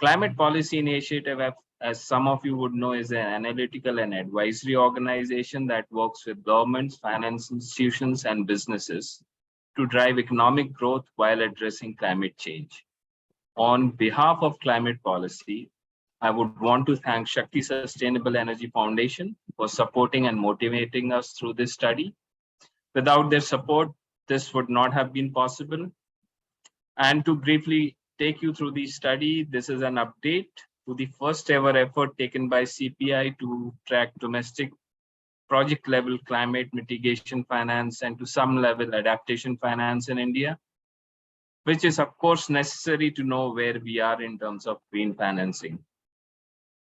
Climate Policy Initiative, as some of you would know, is an analytical and advisory organization that works with governments, finance institutions, and businesses to drive economic growth while addressing climate change. On behalf of climate policy, I would want to thank Shakti Sustainable Energy Foundation for supporting and motivating us through this study. Without their support, this would not have been possible. And to briefly take you through the study, this is an update to the first ever effort taken by CPI to track domestic project level climate mitigation finance and to some level adaptation finance in India, which is of course necessary to know where we are in terms of green financing.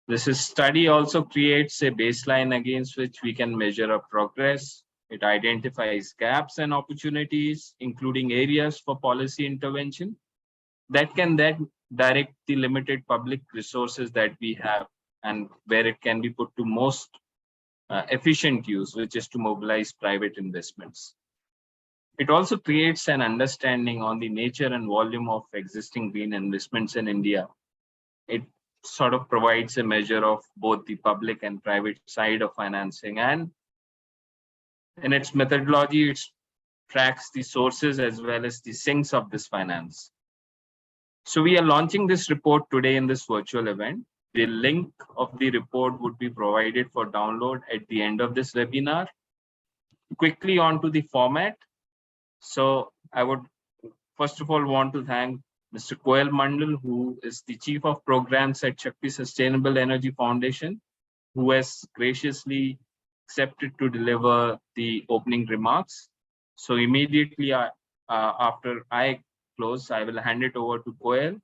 This study also creates a baseline against which we can measure our progress. It identifies gaps and opportunities, including areas for policy intervention that can then direct the limited public resources that we have and where it can be put to most efficient use, which is to mobilize private investments. It also creates an understanding on the nature and volume of existing green investments in India. It sort of provides a measure of both the public and private side of financing, and in its methodology, it tracks the sources as well as the sinks of this finance. So we are launching this report today in this virtual event. The link of the report would be provided for download at the end of this webinar. Quickly on to the format. So I would first of all want to thank Mr. Koel Mandal, who is the Chief of Programs at Shakti Sustainable Energy Foundation, who has graciously accepted to deliver the opening remarks. So immediately after I close, I will hand it over to Koel.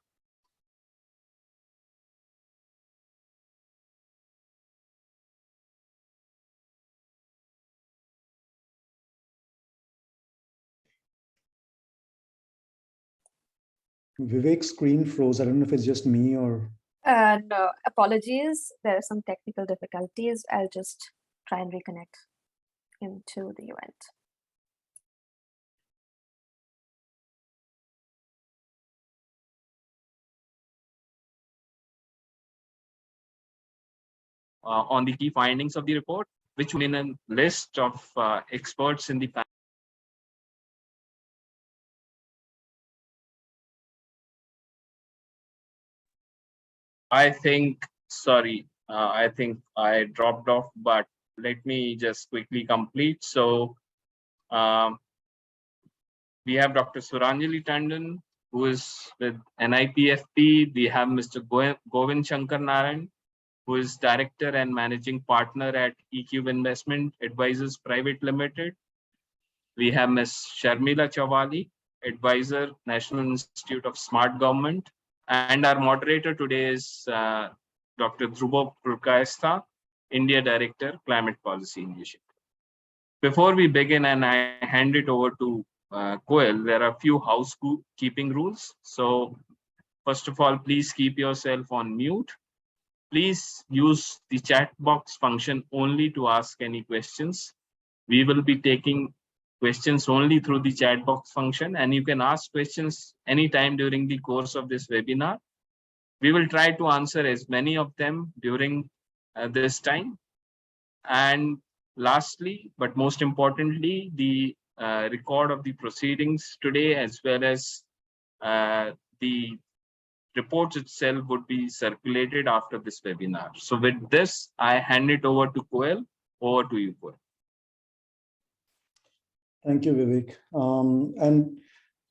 Vivek's screen froze. I don't know if it's just me or... No, apologies. There are some technical difficulties. I'll just try and reconnect into the event. On the key findings of the report, which will in a list of experts in the panel. I think I dropped off, but let me just quickly complete. So we have Dr. Suranjali Tandon, who is with NIPFP. We have Mr. Govind Shankar Narayan, who is Director and Managing Partner at EQ Investment Advisors Private Limited. We have Ms. Sharmila Chawali, Advisor, National Institute of Smart Government. And our moderator today is Dr. Dhruva Purkayastha, India Director, Climate Policy Initiative. Before we begin and I hand it over to Koel, there are a few housekeeping rules. So first of all, please keep yourself on mute. Please use the chat box function only to ask any questions. We will be taking questions only through the chat box function, and you can ask questions anytime during the course of this webinar. We will try to answer as many of them during this time. And lastly, but most importantly, the record of the proceedings today, as well as the reports itself, would be circulated after this webinar. So with this, I hand it over to Koel. Over to you, Koel. Thank you, Vivek. And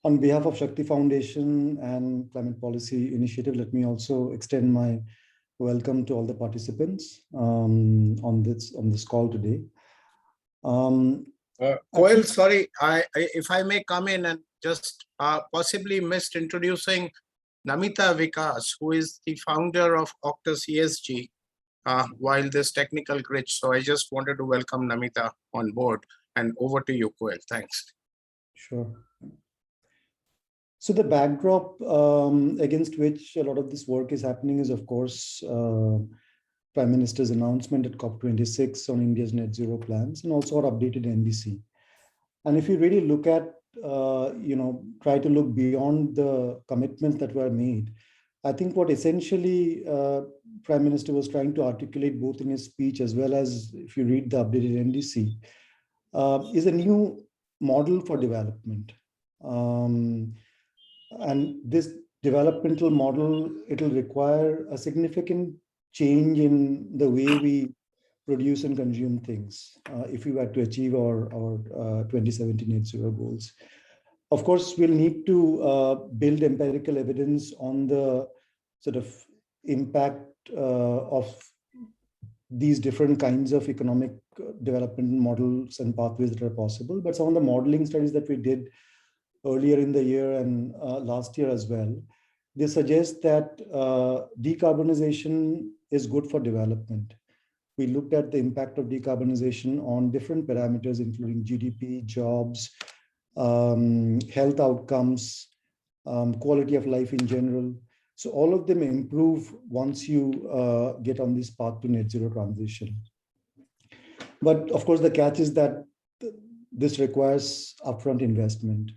on behalf of Shakti Foundation and Climate Policy Initiative, let me also extend my welcome to all the participants on this call today. Koel, sorry, if I may come in and just possibly missed introducing Namita Vikas, who is the founder of Octus ESG, while this technical glitch. So I just wanted to welcome Namita on board. And over to you, Koel. Thanks. Sure. So the backdrop against which a lot of this work is happening is, of course, Prime Minister's announcement at COP26 on India's net zero plans, and also our updated NDC. And if you really look at, try to look beyond the commitments that were made, I think what essentially Prime Minister was trying to articulate both in his speech as well as if you read the updated NDC is a new model for development. And this developmental model, it'll require a significant change in the way we produce and consume things if we were to achieve our 2070 net zero goals. Of course, we'll need to build empirical evidence on the sort of impact of these different kinds of economic development models and pathways that are possible. But some of the modeling studies that we did earlier in the year and last year as well, they suggest that decarbonization is good for development. We looked at the impact of decarbonization on different parameters, including GDP, jobs, health outcomes, quality of life in general. So all of them improve once you get on this path to net zero transition. But of course, the catch is that this requires upfront investment.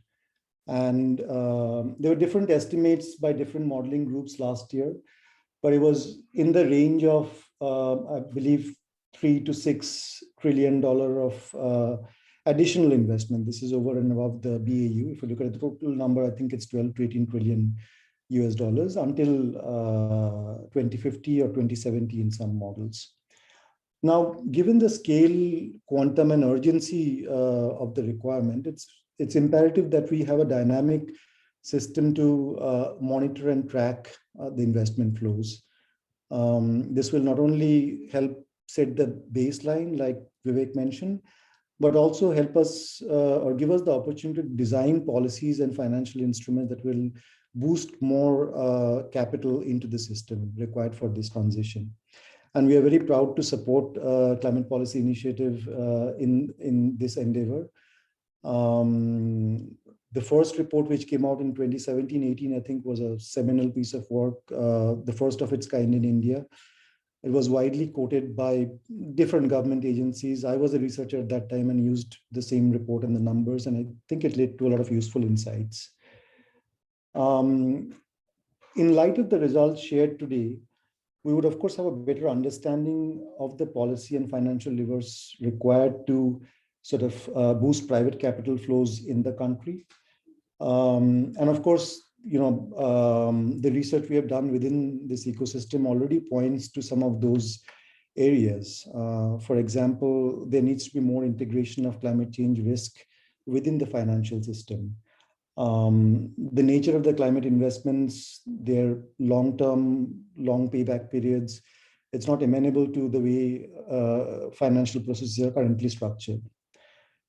And there were different estimates by different modeling groups last year, but it was in the range of, I believe, $3 to $6 trillion of additional investment. This is over and above the BAU. If you look at the total number, I think it's 12 to 18 trillion US dollars until 2050 or 2070 in some models. Now, given the scale, quantum, and urgency of the requirement, it's imperative that we have a dynamic system to monitor and track the investment flows. This will not only help set the baseline, like Vivek mentioned, but also help us or give us the opportunity to design policies and financial instruments that will boost more capital into the system required for this transition. And we are very proud to support Climate Policy Initiative in this endeavor. The first report, which came out in 2017-18, I think was a seminal piece of work, the first of its kind in India. It was widely quoted by different government agencies. I was a researcher at that time and used the same report and the numbers, and I think it led to a lot of useful insights. In light of the results shared today, we would of course have a better understanding of the policy and financial levers required to sort of boost private capital flows in the country. And of course, the research we have done within this ecosystem already points to some of those areas. For example, there needs to be more integration of climate change risk within the financial system. The nature of the climate investments, their long-term, long payback periods, it's not amenable to the way financial processes are currently structured.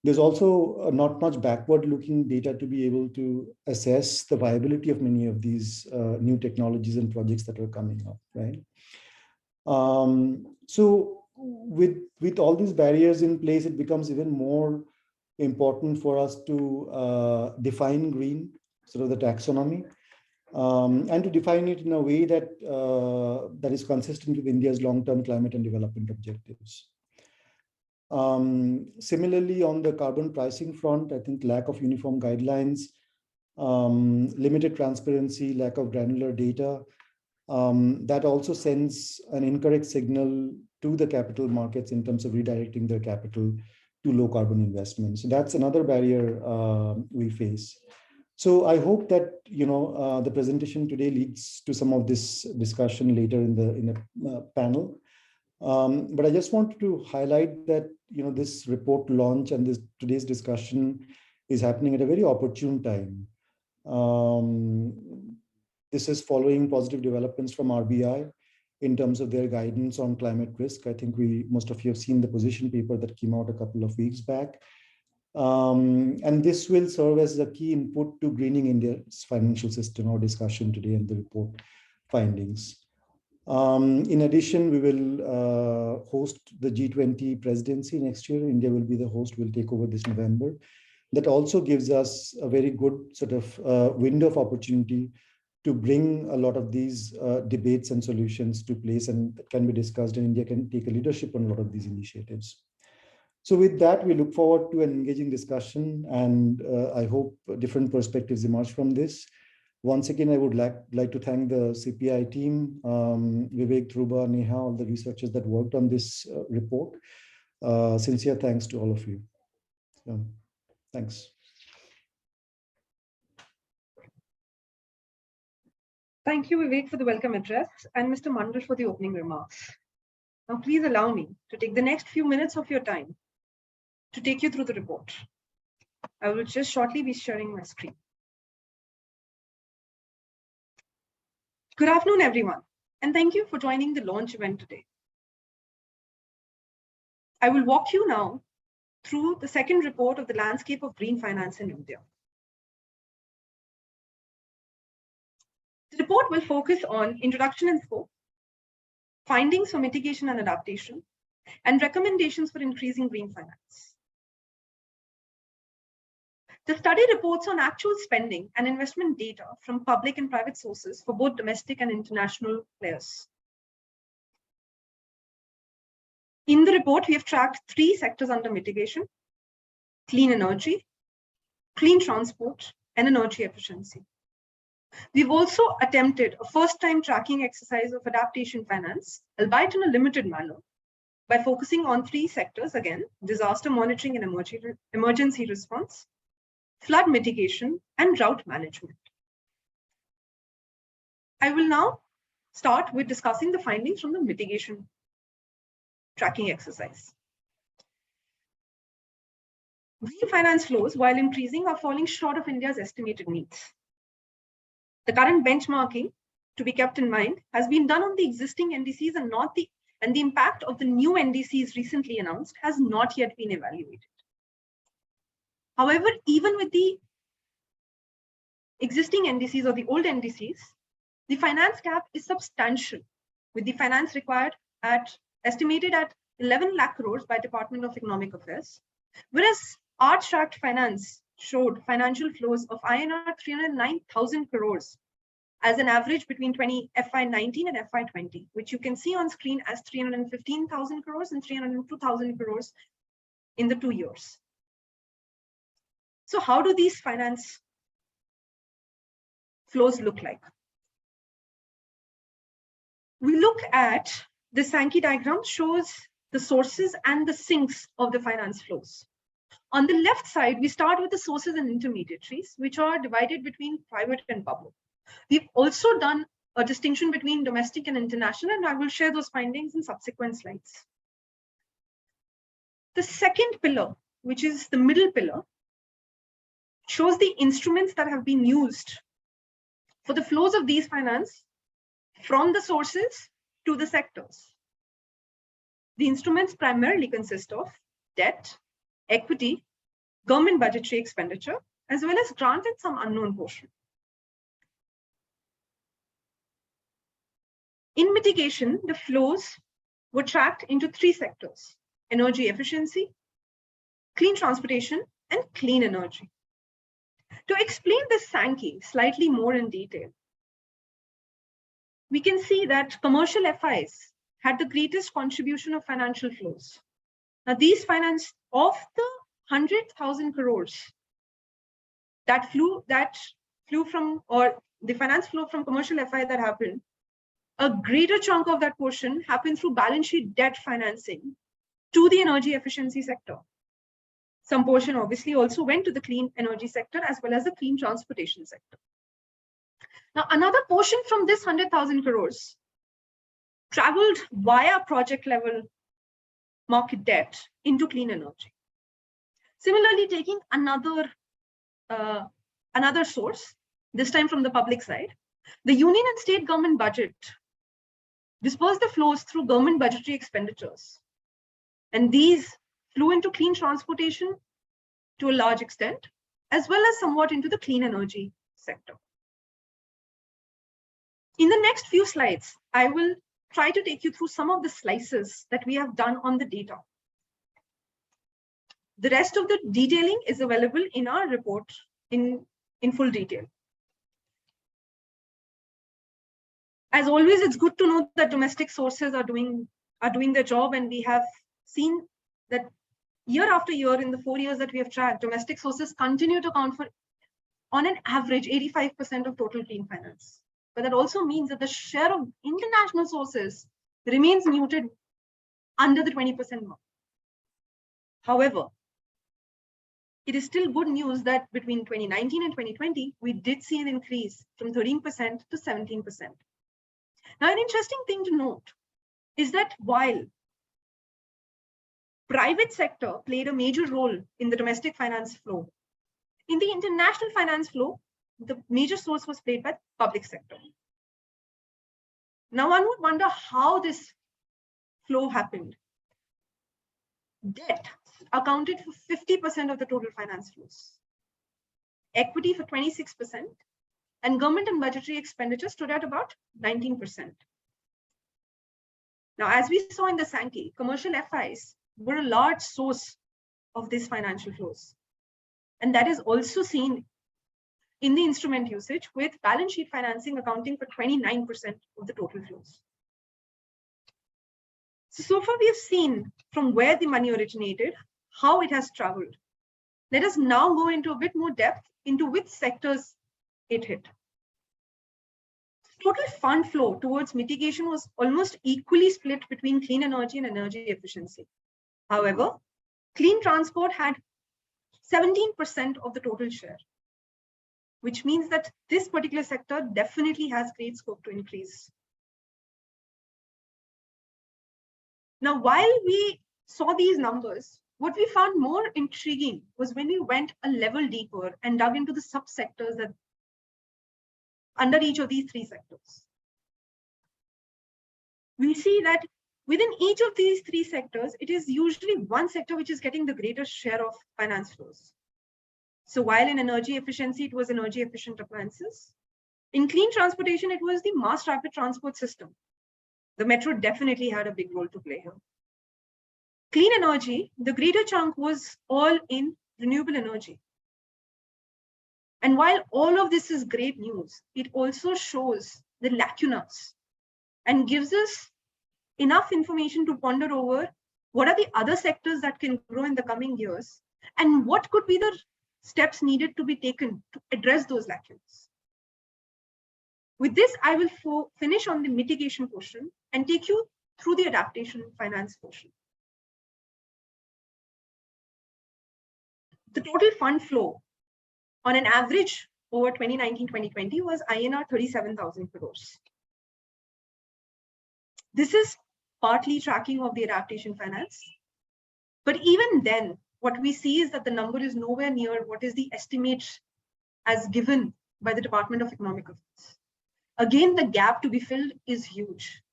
There's also not much backward-looking data to be able to assess the viability of many of these new technologies and projects that are coming up, right? So with all these barriers in place, it becomes even more important for us to define green, sort of the taxonomy, and to define it in a way that that is consistent with India's long-term climate and development objectives. Similarly, on the carbon pricing front, I think lack of uniform guidelines, limited transparency, lack of granular data, that also sends an incorrect signal to the capital markets in terms of redirecting their capital to low carbon investments. So that's another barrier we face. So I hope that the presentation today leads to some of this discussion later in the panel. But I just wanted to highlight that this report launch and today's discussion is happening at a very opportune time. This is following positive developments from RBI in terms of their guidance on climate risk. I think most of you have seen the position paper that came out a couple of weeks back. And this will serve as a key input to greening India's financial system, our discussion today and the report findings. In addition, we will host the G20 presidency next year. India will be the host, will take over this November. That also gives us a very good sort of window of opportunity to bring a lot of these debates and solutions to place, and that can be discussed, and India can take a leadership on a lot of these initiatives. So with that, we look forward to an engaging discussion, and I hope different perspectives emerge from this. Once again, I would like to thank the CPI team, Vivek, Dhruba, Neha, all the researchers that worked on this report. Sincere thanks to all of you. Thanks. Thank you, Vivek, for the welcome address, and Mr. Mandal for the opening remarks. Now, please allow me to take the next few minutes of your time to take you through the report. I will just shortly be sharing my screen. Good afternoon, everyone, and thank you for joining the launch event today. I will walk you now through the second report of the landscape of green finance in India. The report will focus on introduction and scope, findings for mitigation and adaptation, and recommendations for increasing green finance. The study reports on actual spending and investment data from public and private sources for both domestic and international players. In the report, we have tracked 3 sectors under mitigation: clean energy, clean transport, and energy efficiency. We've also attempted a first-time tracking exercise of adaptation finance, albeit in a limited manner, by focusing on 3 sectors again: disaster monitoring and emergency response, flood mitigation, and drought management. I will now start with discussing the findings from the mitigation tracking exercise. Green finance flows, while increasing, are falling short of India's estimated needs. The current benchmarking, to be kept in mind, has been done on the existing NDCs and the impact of the new NDCs recently announced has not yet been evaluated. However, even with the existing NDCs or the old NDCs, the finance gap is substantial, with the finance required estimated at 11 lakh crores by Department of Economic Affairs, whereas our tracked finance showed financial flows of INR 309,000 crores as an average between FY19 and FY20, which you can see on screen as 315,000 crores and 302,000 crores in the 2 years. So how do these finance flows look like? We look at the Sankey diagram, shows the sources and the sinks of the finance flows. On the left side, we start with the sources and intermediaries, which are divided between private and public. We've also done a distinction between domestic and international, and I will share those findings in subsequent slides. The second pillar, which is the middle pillar, shows the instruments that have been used for the flows of these finance from the sources to the sectors. The instruments primarily consist of debt, equity, government budgetary expenditure, as well as grant and some unknown portion. In mitigation, the flows were tracked into 3 sectors: energy efficiency, clean transportation, and clean energy. To explain this Sankey slightly more in detail, we can see that commercial FIs had the greatest contribution of financial flows. Now, these finance, of the 100,000 crores that flew from, or the finance flow from commercial FI that happened, a greater chunk of that portion happened through balance sheet debt financing to the energy efficiency sector. Some portion obviously also went to the clean energy sector as well as the clean transportation sector. Now, another portion from this 100,000 crores traveled via project level market debt into clean energy. Similarly, taking another source, this time from the public side, the union and state government budget dispersed the flows through government budgetary expenditures. And these flew into clean transportation to a large extent, as well as somewhat into the clean energy sector. In the next few slides, I will try to take you through some of the slices that we have done on the data. The rest of the detailing is available in our report in full detail. As always, it's good to know that domestic sources are doing their job, and we have seen that year after year in the 4 years that we have tracked, domestic sources continue to account for on an average 85% of total clean finance. But that also means that the share of international sources remains muted under the 20% mark. However, it is still good news that between 2019 and 2020, we did see an increase from 13% to 17%. Now, an interesting thing to note is that while private sector played a major role in the domestic finance flow, in the international finance flow, the major source was played by the public sector. Now, one would wonder how this flow happened. Debt accounted for 50% of the total finance flows, equity for 26%, and government and budgetary expenditure stood at about 19%. Now, as we saw in the Sankey, commercial FIs were a large source of these financial flows. And that is also seen in the instrument usage, with balance sheet financing accounting for 29% of the total flows. So far, we have seen from where the money originated, how it has traveled. Let us now go into a bit more depth into which sectors it hit. Total fund flow towards mitigation was almost equally split between clean energy and energy efficiency. However, clean transport had 17% of the total share, which means that this particular sector definitely has great scope to increase. Now, while we saw these numbers, what we found more intriguing was when we went a level deeper and dug into the subsectors that under each of these three sectors. We see that within each of these three sectors, it is usually one sector which is getting the greatest share of finance flows. So while in energy efficiency, it was energy efficient appliances. In clean transportation, it was the mass rapid transport system. The metro definitely had a big role to play here. Clean energy, the greater chunk was all in renewable energy. And while all of this is great news, it also shows the lacunas and gives us enough information to ponder over what are the other sectors that can grow in the coming years and what could be the steps needed to be taken to address those lacunas. With this, I will finish on the mitigation portion and take you through the adaptation finance portion. The total fund flow on an average over 2019-2020 was INR 37,000 crores. This is partly tracking of the adaptation finance. But even then, what we see is that the number is nowhere near what is the estimate as given by the Department of Economic Affairs. Again, the gap to be filled is huge.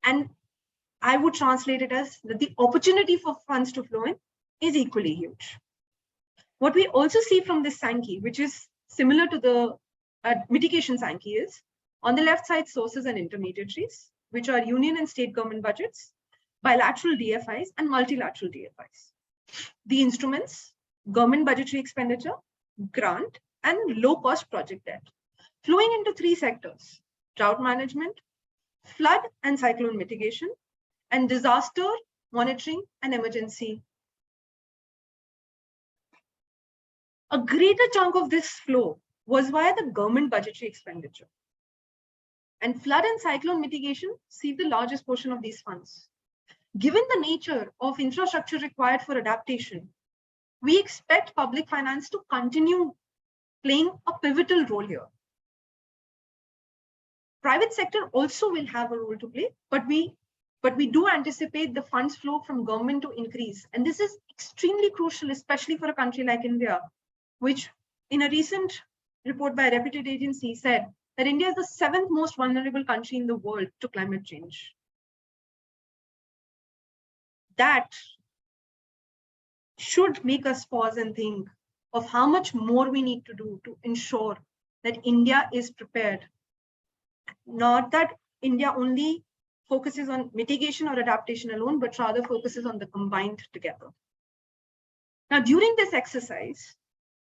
And I would translate it as that the opportunity for funds to flow in is equally huge. What we also see from this Sankey, which is similar to the mitigation Sankey, is on the left side, sources and intermediaries, which are union and state government budgets, bilateral DFIs, and multilateral DFIs. The instruments, government budgetary expenditure, grant, and low-cost project debt, flowing into three sectors: drought management, flood and cyclone mitigation, and disaster monitoring and emergency. A greater chunk of this flow was via the government budgetary expenditure. And flood and cyclone mitigation see the largest portion of these funds. Given the nature of infrastructure required for adaptation, we expect public finance to continue playing a pivotal role here. Private sector also will have a role to play, but we do anticipate the funds flow from government to increase. And this is extremely crucial, especially for a country like India, which in a recent report by a reputed agency said that India is the 7th most vulnerable country in the world to climate change. That should make us pause and think of how much more we need to do to ensure that India is prepared. Not that India only focuses on mitigation or adaptation alone, but rather focuses on the combined together. Now, during this exercise,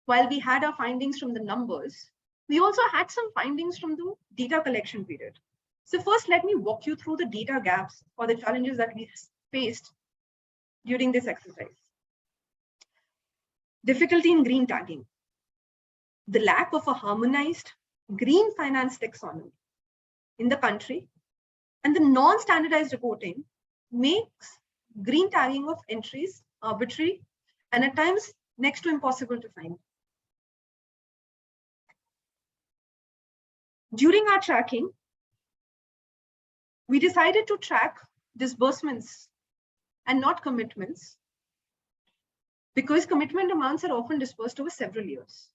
while we had our findings from the numbers, we also had some findings from the data collection period. So first, let me walk you through the data gaps or the challenges that we faced during this exercise. difficulty in green tagging, the lack of a harmonized green finance taxonomy in the country, and the non-standardized reporting makes green tagging of entries arbitrary and at times next to impossible to find. During our tracking, we decided to track disbursements and not commitments because commitment amounts are often disbursed over several years.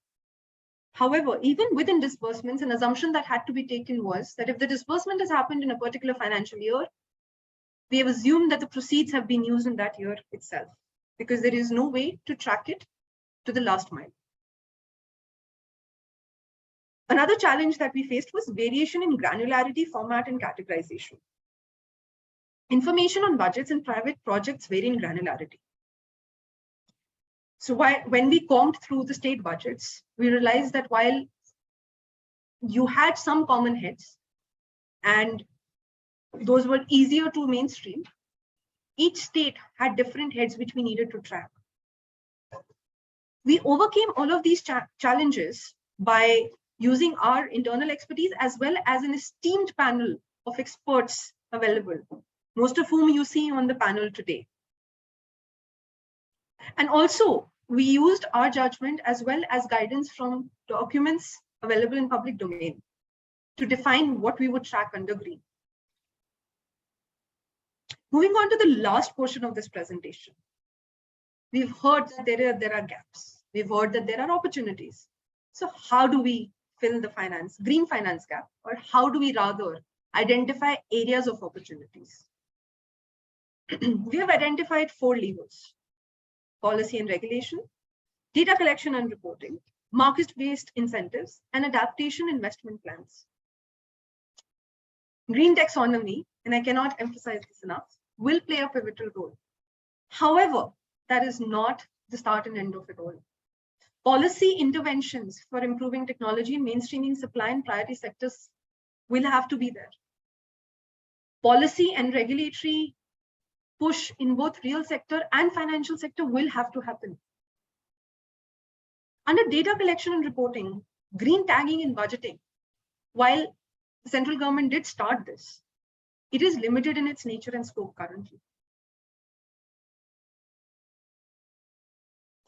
However, even within disbursements, an assumption that had to be taken was that if the disbursement has happened in a particular financial year, we have assumed that the proceeds have been used in that year itself, because there is no way to track it to the last mile. Another challenge that we faced was variation in granularity, format, and categorization. Information on budgets and private projects vary in granularity. So when we combed through the state budgets, we realized that while you had some common heads and those were easier to mainstream, each state had different heads which we needed to track. We overcame all of these challenges by using our internal expertise as well as an esteemed panel of experts available, most of whom you see on the panel today. And also, we used our judgment as well as guidance from documents available in public domain to define what we would track under green. Moving on to the last portion of this presentation. We've heard that there are gaps. We've heard that there are opportunities. So how do we fill the green finance gap, or how do we rather identify areas of opportunities? We have identified 4 levers: policy and regulation, data collection and reporting, market-based incentives, and adaptation investment plans. Green taxonomy, and I cannot emphasize this enough, will play a pivotal role. However, that is not the start and end of it all. Policy interventions for improving technology and mainstreaming supply and priority sectors will have to be there. Policy and regulatory push in both real sector and financial sector will have to happen. Under data collection and reporting, green tagging and budgeting, while the central government did start this, it is limited in its nature and scope currently.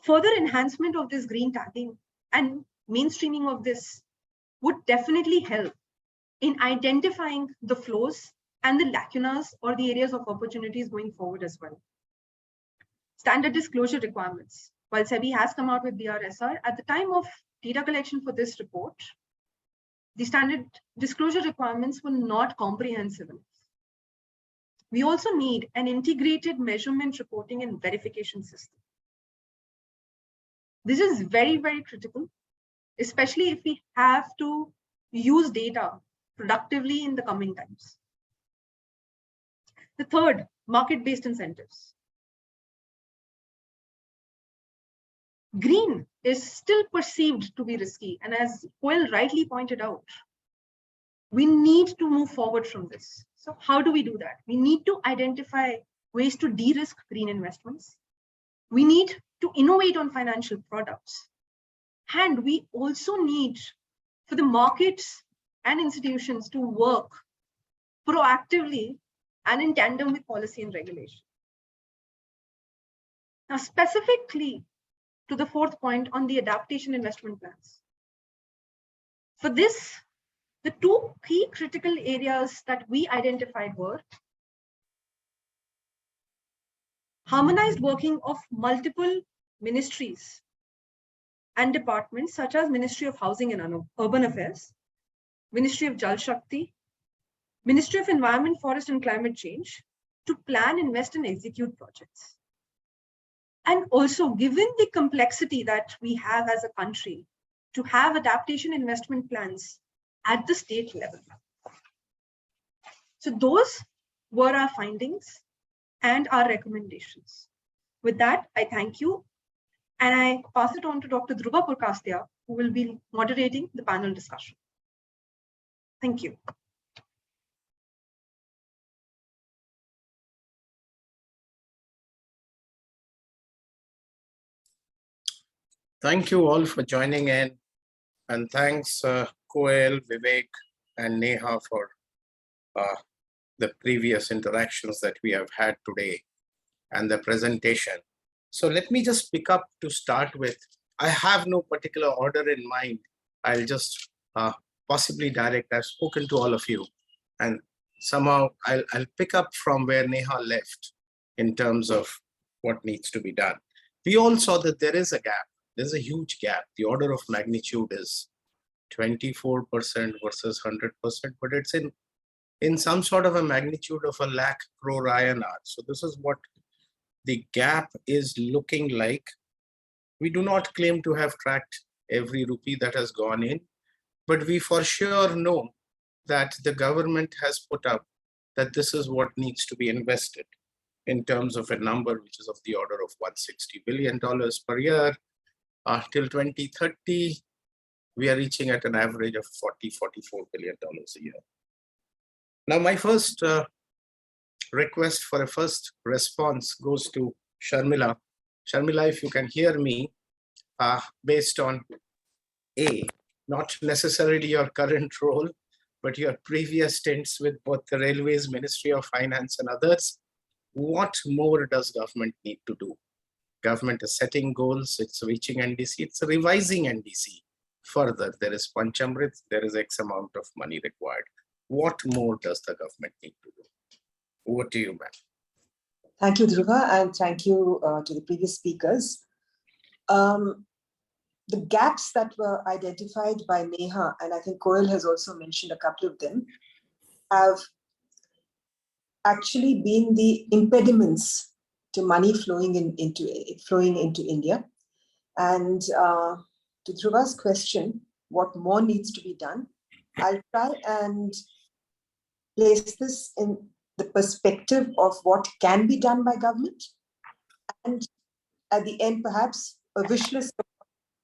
Further enhancement of this green tagging and mainstreaming of this would definitely help in identifying the flows and the lacunas or the areas of opportunities going forward as well. Standard disclosure requirements. While SEBI has come out with BRSR, at the time of data collection for this report, the standard disclosure requirements were not comprehensive enough. We also need an integrated measurement, reporting, and verification system. This is very, very critical, especially if we have to use data productively in the coming times. The third, market-based incentives. Green is still perceived to be risky, and as Koel rightly pointed out, we need to move forward from this. So how do we do that? We need to identify ways to de-risk green investments. We need to innovate on financial products. And we also need for the markets and institutions to work proactively and in tandem with policy and regulation. Now, specifically to the 4th point on the adaptation investment plans. For this, the 2 key critical areas that we identified were harmonized working of multiple ministries and departments such as Ministry of Housing and Urban Affairs, Ministry of Jal Shakti, Ministry of Environment, Forest and Climate Change to plan, invest and execute projects. And also, given the complexity that we have as a country, to have adaptation investment plans at the state level. So those were our findings and our recommendations. With that, I thank you. And I pass it on to Dr. Dhruva Purkastia, who will be moderating the panel discussion. Thank you. Thank you all for joining in. And thanks, Koel, Vivek, and Neha for the previous interactions that we have had today and the presentation. So let me just pick up to start with. I have no particular order in mind. I'll just possibly direct. I've spoken to all of you, and somehow I'll pick up from where Neha left in terms of what needs to be done. We all saw that there is a gap. There's a huge gap. The order of magnitude is 24% versus 100%, but it's in some sort of a magnitude of 1 lakh crore INR. So this is what the gap is looking like. We do not claim to have tracked every rupee that has gone in, but we for sure know that the government has put up that this is what needs to be invested in terms of a number which is of the order of $160 billion per year. Till 2030, we are reaching at an average of $44 billion a year. Now, my first request for a first response goes to Sharmila. Sharmila, if you can hear me, based on A, not necessarily your current role, but your previous stints with both the Railways, Ministry of Finance and others, what more does government need to do? Government is setting goals, it's reaching NDC, it's revising NDC. Further, there is Panchamrit, there is X amount of money required. What more does the government need to do? Over to you, ma'am. Thank you, Dhruva, and thank you to the previous speakers. The gaps that were identified by Neha, and I think Koel has also mentioned a couple of them, have actually been the impediments to money flowing into India. And to Dhruva's question, what more needs to be done? I'll try and place this in the perspective of what can be done by government, and at the end, perhaps a wish list of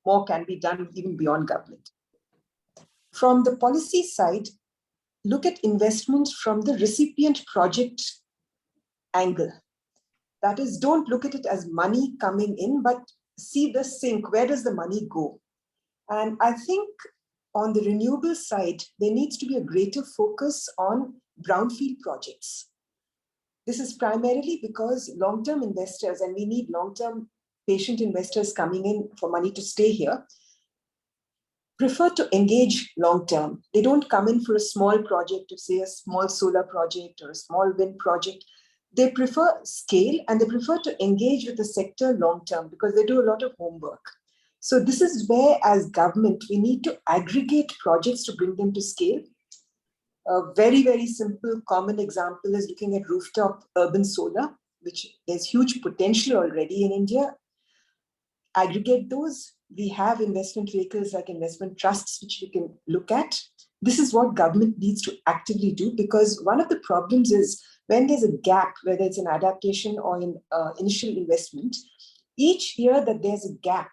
what more can be done even beyond government. From the policy side, look at investment from the recipient project angle. That is, don't look at it as money coming in, but see the sink. Where does the money go? And I think on the renewable side, there needs to be a greater focus on brownfield projects. This is primarily because long-term investors, and we need long-term patient investors coming in for money to stay here, prefer to engage long-term. They don't come in for a small project, say a small solar project or a small wind project. They prefer scale, and they prefer to engage with the sector long-term because they do a lot of homework. So this is where, as government, we need to aggregate projects to bring them to scale. A very, very simple, common example is looking at rooftop urban solar, which there's huge potential already in India. Aggregate those. We have investment vehicles like investment trusts, which we can look at. This is what government needs to actively do, because one of the problems is when there's a gap, whether it's an adaptation or in initial investment, each year that there's a gap,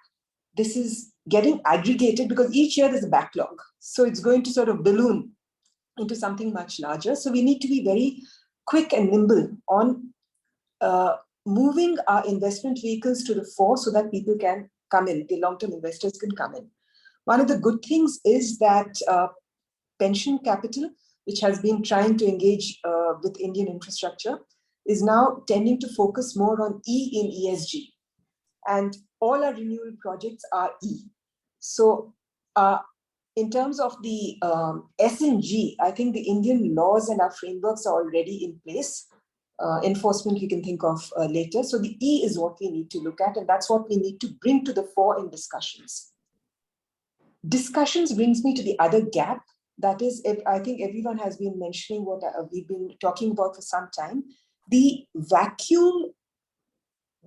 this is getting aggregated because each year there's a backlog. So it's going to sort of balloon into something much larger. So we need to be very quick and nimble on moving our investment vehicles to the fore so that people can come in, the long-term investors can come in. One of the good things is that pension capital, which has been trying to engage with Indian infrastructure, is now tending to focus more on E in ESG. And all our renewable projects are E. So in terms of the S and G, I think the Indian laws and our frameworks are already in place. Enforcement we can think of later. So the E is what we need to look at, and that's what we need to bring to the fore in discussions. Discussions brings me to the other gap. That is, I think everyone has been mentioning what we've been talking about for some time, the vacuum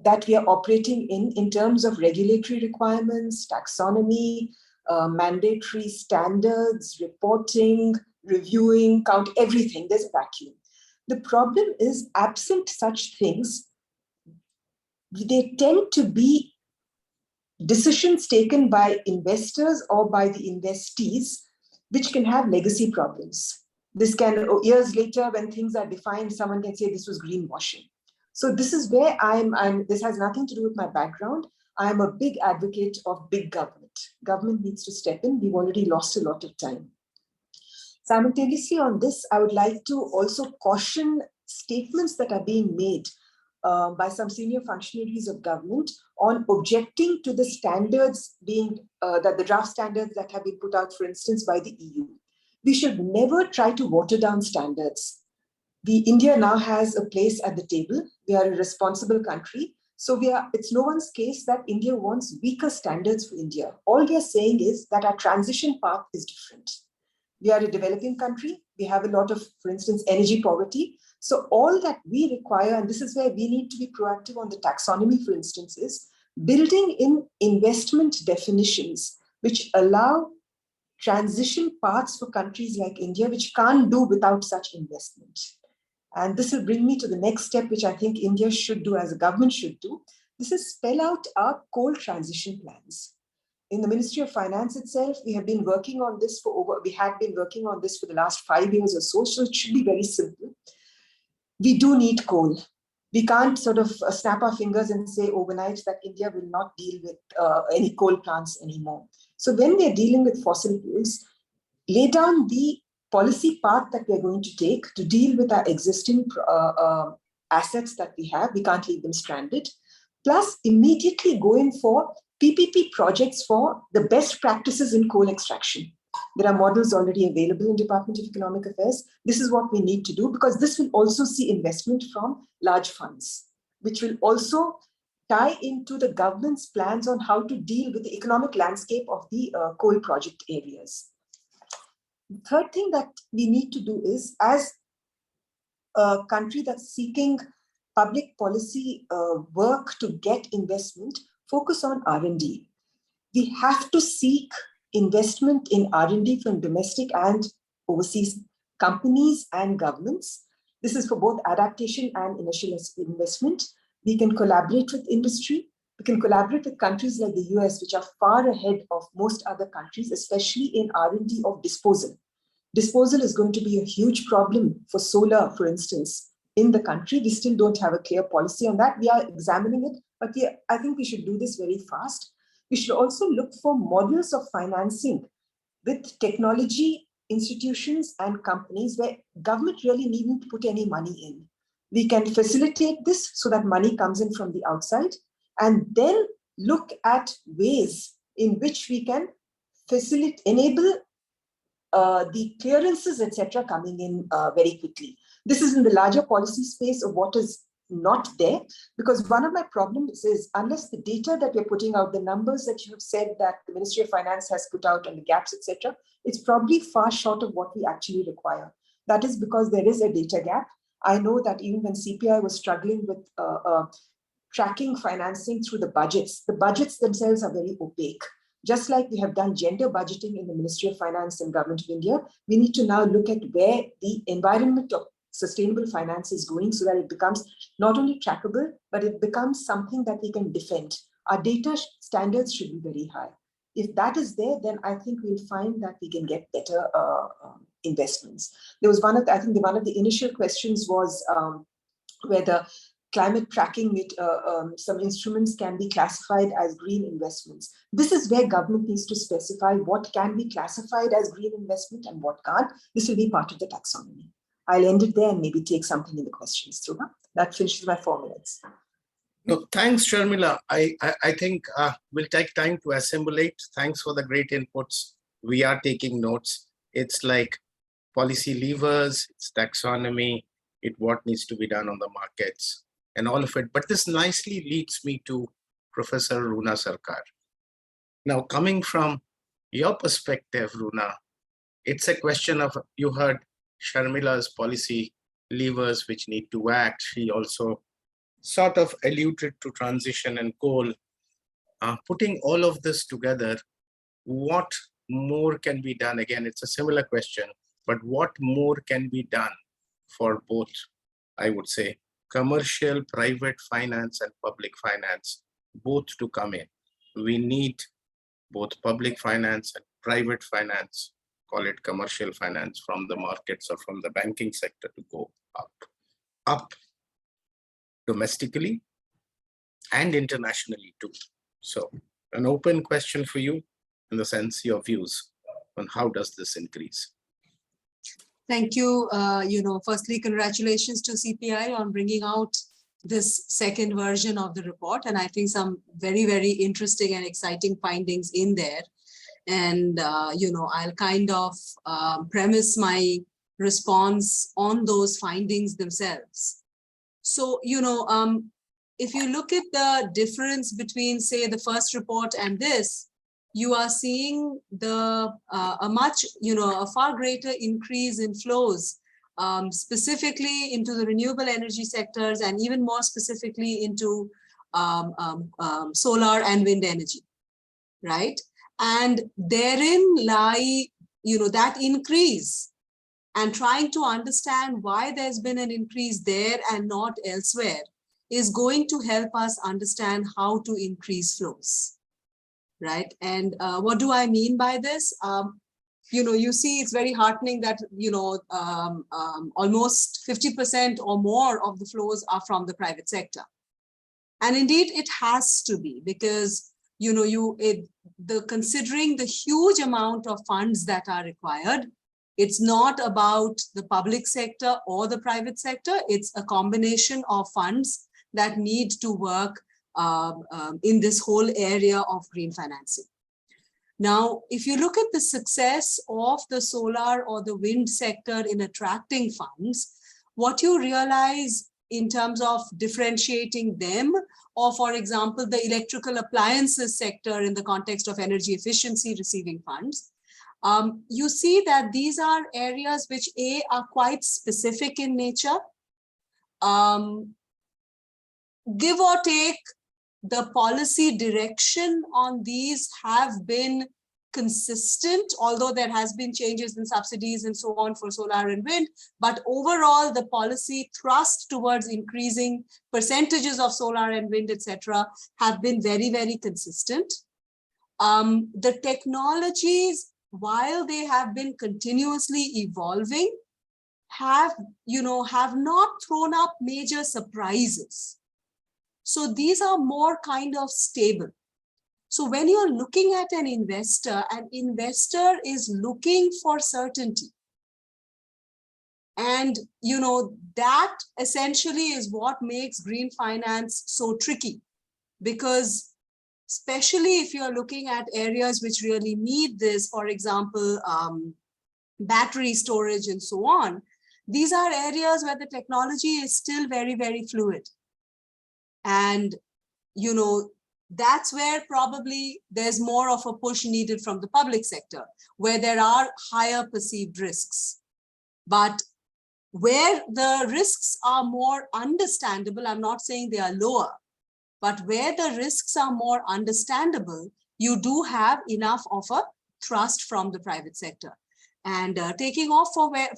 that we are operating in terms of regulatory requirements, taxonomy, mandatory standards, reporting, reviewing, count, everything. There's a vacuum. The problem is, absent such things, they tend to be decisions taken by investors or by the investees, which can have legacy problems. This can, years later, when things are defined, someone can say this was greenwashing. So this is where this has nothing to do with my background. I'm a big advocate of big government. Government needs to step in. We've already lost a lot of time. Simultaneously on this, I would like to also caution statements that are being made by some senior functionaries of government on objecting to the standards being, that the draft standards that have been put out, for instance, by the EU. We should never try to water down standards. India now has a place at the table. We are a responsible country. So it's no one's case that India wants weaker standards for India. All we are saying is that our transition path is different. We are a developing country. We have a lot of, for instance, energy poverty. So all that we require, and this is where we need to be proactive on the taxonomy, for instance, is building in investment definitions which allow transition paths for countries like India, which can't do without such investment. And this will bring me to the next step, which I think India should do, as a government should do. This is spell out our coal transition plans. In the Ministry of Finance itself, we have been working on this for the last 5 years or so. So it should be very simple. We do need coal. We can't sort of snap our fingers and say overnight that India will not deal with any coal plants anymore. So when we are dealing with fossil fuels, lay down the policy path that we're going to take to deal with our existing assets that we have. We can't leave them stranded. Plus, immediately go in for PPP projects for the best practices in coal extraction. There are models already available in Department of Economic Affairs. This is what we need to do, because this will also see investment from large funds, which will also tie into the government's plans on how to deal with the economic landscape of the coal project areas. The third thing that we need to do is, as a country that's seeking public policy work to get investment, focus on R&D. We have to seek investment in R&D from domestic and overseas companies and governments. This is for both adaptation and initial investment. We can collaborate with industry. We can collaborate with countries like the US, which are far ahead of most other countries, especially in R&D of disposal. Disposal is going to be a huge problem for solar, for instance, in the country. We still don't have a clear policy on that. We are examining it, but I think we should do this very fast. We should also look for models of financing with technology institutions and companies where government really needn't put any money in. We can facilitate this so that money comes in from the outside, and then look at ways in which we can enable the clearances, etc., coming in very quickly. This is in the larger policy space of what is not there, because one of my problems is, unless the data that we're putting out, the numbers that you have said that the Ministry of Finance has put out on the gaps, etc., it's probably far short of what we actually require. That is because there is a data gap. I know that even when CPI was struggling with tracking financing through the budgets themselves are very opaque. Just like we have done gender budgeting in the Ministry of Finance and Government of India, we need to now look at where the environment of sustainable finance is going, so that it becomes not only trackable, but it becomes something that we can defend. Our data standards should be very high. If that is there, then I think we'll find that we can get better investments. There was one of the initial questions was whether climate tracking with some instruments can be classified as green investments. This is where government needs to specify what can be classified as green investment and what can't. This will be part of the taxonomy. I'll end it there and maybe take something in the questions through. That finishes my 4 minutes. No, thanks, Sharmila. I think we'll take time to assimilate. Thanks for the great inputs. We are taking notes. It's like policy levers, it's taxonomy, what needs to be done on the markets and all of it. But this nicely leads me to Professor Runa Sarkar. Now, coming from your perspective, Runa, it's a question of, you heard Sharmila's policy levers which need to act. She also sort of alluded to transition and coal. Putting all of this together, what more can be done? Again, it's a similar question, but what more can be done for both, I would say, commercial, private finance and public finance, both to come in? We need both public finance and private finance, call it commercial finance, from the markets or from the banking sector to go up domestically and internationally too. So an open question for you, in the sense your views on how does this increase? Thank you. Firstly, congratulations to CPI on bringing out this second version of the report. And I think some very, very interesting and exciting findings in there. And, I'll kind of premise my response on those findings themselves. So, if you look at the difference between, say, the first report and this, you are seeing a far greater increase in flows, specifically into the renewable energy sectors, and even more specifically into solar and wind energy, right? And therein lie, that increase, and trying to understand why there's been an increase there and not elsewhere is going to help us understand how to increase flows. Right. And what do I mean by this? You see, it's very heartening that, almost 50% or more of the flows are from the private sector. And indeed, it has to be, because, considering the huge amount of funds that are required, it's not about the public sector or the private sector. It's a combination of funds that need to work in this whole area of green financing. Now, if you look at the success of the solar or the wind sector in attracting funds, what you realize in terms of differentiating them, or for example, the electrical appliances sector in the context of energy efficiency receiving funds, you see that these are areas which are quite specific in nature. Give or take, the policy direction on these have been consistent, although there has been changes in subsidies and so on for solar and wind, but overall the policy thrust towards increasing percentages of solar and wind, etc., have been very, very consistent. The technologies, while they have been continuously evolving, have not thrown up major surprises. So these are more kind of stable. So when you're looking at an investor is looking for certainty. And, that essentially is what makes green finance so tricky, because especially if you're looking at areas which really need this, for example, battery storage and so on, these are areas where the technology is still very, very fluid. And, that's where probably there's more of a push needed from the public sector, where there are higher perceived risks. But where the risks are more understandable, I'm not saying they are lower, but where the risks are more understandable, you do have enough of a thrust from the private sector. And taking off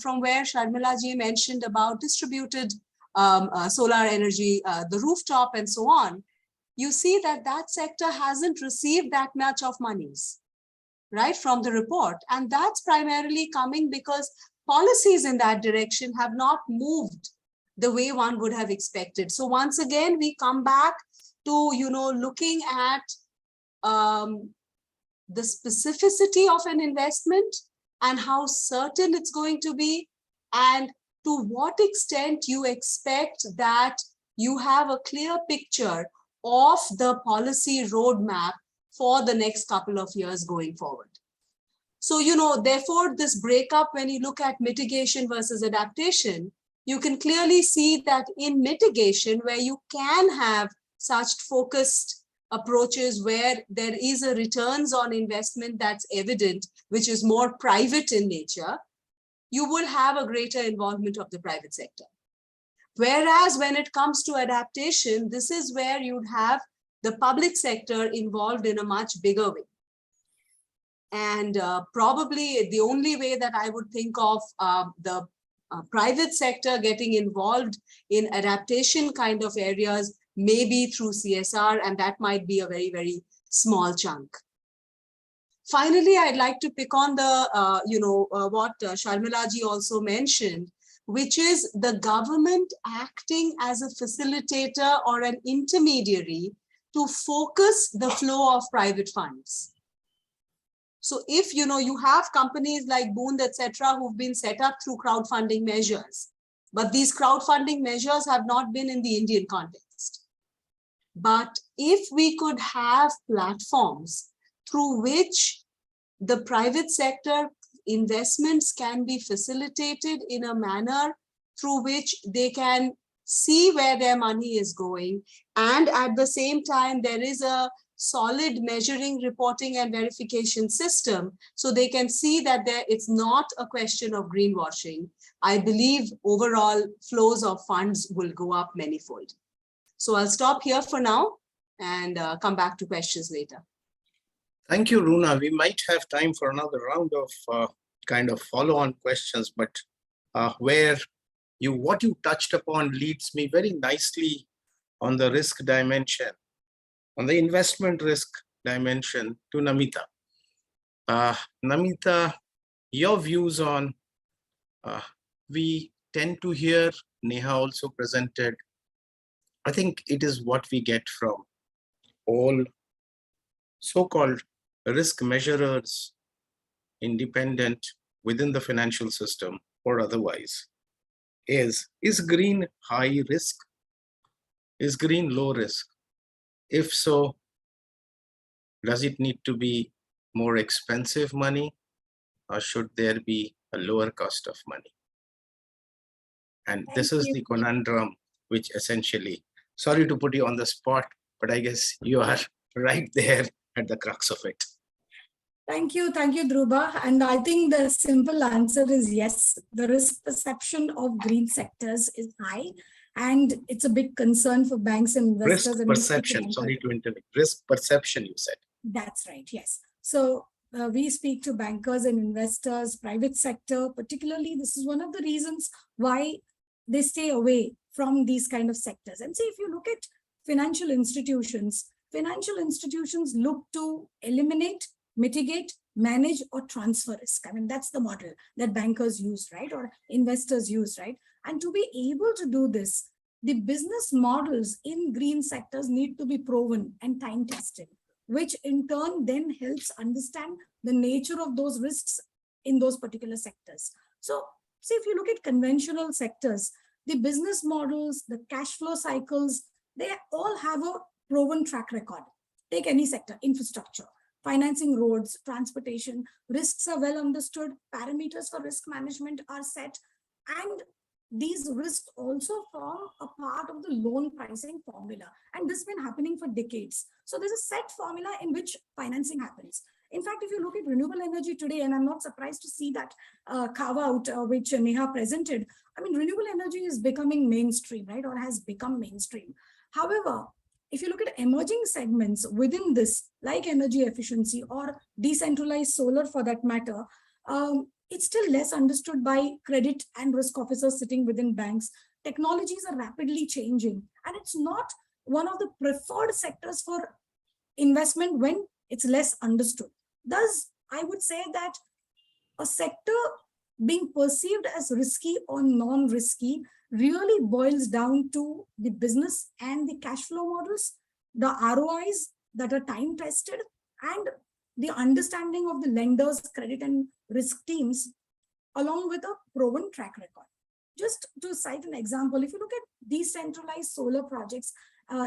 from where Sharmila ji mentioned about distributed solar energy, the rooftop and so on, you see that that sector hasn't received that much of monies, right, from the report. And that's primarily coming because policies in that direction have not moved the way one would have expected. So once again, we come back to, looking at the specificity of an investment and how certain it's going to be, and to what extent you expect that you have a clear picture of the policy roadmap for the next couple of years going forward. So, therefore, this breakup, when you look at mitigation versus adaptation, you can clearly see that in mitigation, where you can have such focused approaches where there is a returns on investment that's evident, which is more private in nature, you will have a greater involvement of the private sector. Whereas when it comes to adaptation, this is where you'd have the public sector involved in a much bigger way. And probably the only way that I would think of the private sector getting involved in adaptation kind of areas may be through CSR, and that might be a very, very small chunk. Finally, I'd like to pick on the, what Sharmila ji also mentioned, which is the government acting as a facilitator or an intermediary to focus the flow of private funds. So if you have companies like Boond, etc., who've been set up through crowdfunding measures, but these crowdfunding measures have not been in the Indian context. But if we could have platforms through which the private sector investments can be facilitated in a manner through which they can see where their money is going, and at the same time there is a solid measuring, reporting and verification system, so they can see that it's not a question of greenwashing, I believe overall flows of funds will go up manyfold. So I'll stop here for now and come back to questions later. Thank you, Runa. We might have time for another round of kind of follow-on questions, but what you touched upon leads me very nicely on the risk dimension, on the investment risk dimension, to Namita. Namita, your views on, we tend to hear, Neha also presented, I think it is what we get from all so-called risk measurers, independent within the financial system or otherwise, is green high risk? Is green low risk? If so, does it need to be more expensive money, or should there be a lower cost of money? And this is the conundrum which essentially, sorry to put you on the spot, but I guess you are right there at the crux of it. Thank you, Dhruba. And I think the simple answer is yes. The risk perception of green sectors is high, and it's a big concern for banks and investors. Risk perception, sorry to interrupt. Risk perception, you said. That's right, yes. So we speak to bankers and investors, private sector, particularly. This is one of the reasons why they stay away from these kind of sectors. And see, if you look at financial institutions look to eliminate, mitigate, manage, or transfer risk. I mean, that's the model that bankers use, right? Or investors use, right? And to be able to do this, the business models in green sectors need to be proven and time tested, which in turn then helps understand the nature of those risks in those particular sectors. So, see, if you look at conventional sectors, the business models, the cash flow cycles, they all have a proven track record. Take any sector, infrastructure, financing roads, transportation, risks are well understood, parameters for risk management are set, and these risks also form a part of the loan pricing formula. And this has been happening for decades. So there's a set formula in which financing happens. In fact, if you look at renewable energy today, and I'm not surprised to see that carve out which Neha presented, I mean, renewable energy is becoming mainstream, right? Or has become mainstream. However, if you look at emerging segments within this, like energy efficiency or decentralized solar for that matter, it's still less understood by credit and risk officers sitting within banks. Technologies are rapidly changing, and it's not one of the preferred sectors for investment when it's less understood. Thus, I would say that a sector being perceived as risky or non-risky really boils down to the business and the cash flow models, the ROIs that are time tested, and the understanding of the lenders, credit and risk teams, along with a proven track record. Just to cite an example, if you look at decentralized solar projects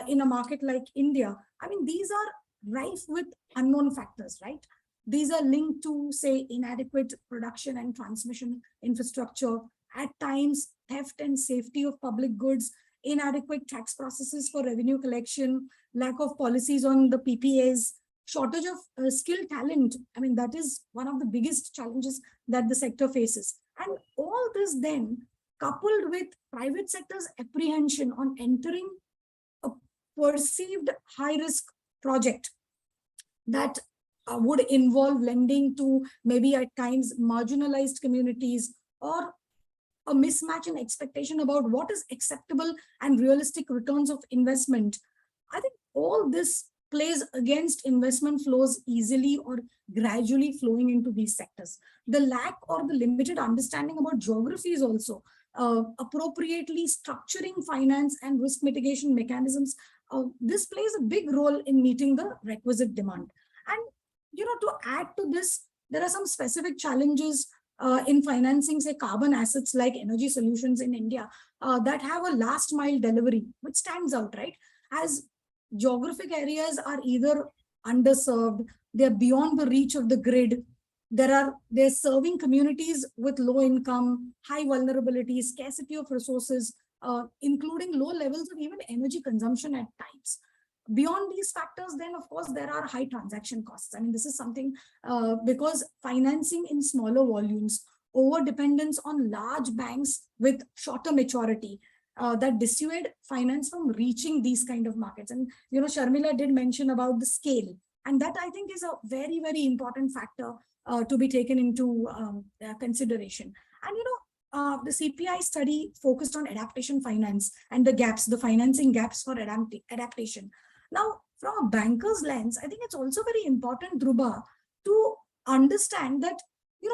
in a market like India, I mean, these are rife with unknown factors, right? These are linked to, say, inadequate production and transmission infrastructure, at times theft and safety of public goods, inadequate tax processes for revenue collection, lack of policies on the PPAs, shortage of skilled talent. I mean, that is one of the biggest challenges that the sector faces. And all this then coupled with private sector's apprehension on entering a perceived high risk project that would involve lending to maybe at times marginalized communities, or a mismatch in expectation about what is acceptable and realistic returns of investment. I think all this plays against investment flows easily or gradually flowing into these sectors. The lack or the limited understanding about geographies also, appropriately structuring finance and risk mitigation mechanisms this plays a big role in meeting the requisite demand. And, to add to this, there are some specific challenges in financing, say, carbon assets like energy solutions in India that have a last mile delivery, which stands out, right? As geographic areas are either underserved, they're beyond the reach of the grid. They're serving communities with low income, high vulnerability, scarcity of resources, including low levels of even energy consumption at times. Beyond these factors, then, of course, there are high transaction costs. I mean, this is something because financing in smaller volumes, over dependence on large banks with shorter maturity, that dissuade finance from reaching these kind of markets. And, Sharmila did mention about the scale. And that, I think, is a very, very important factor to be taken into consideration. And, the CPI study focused on adaptation finance and the gaps, the financing gaps for adaptation. Now, from a banker's lens, I think it's also very important, Dhruba, to understand that,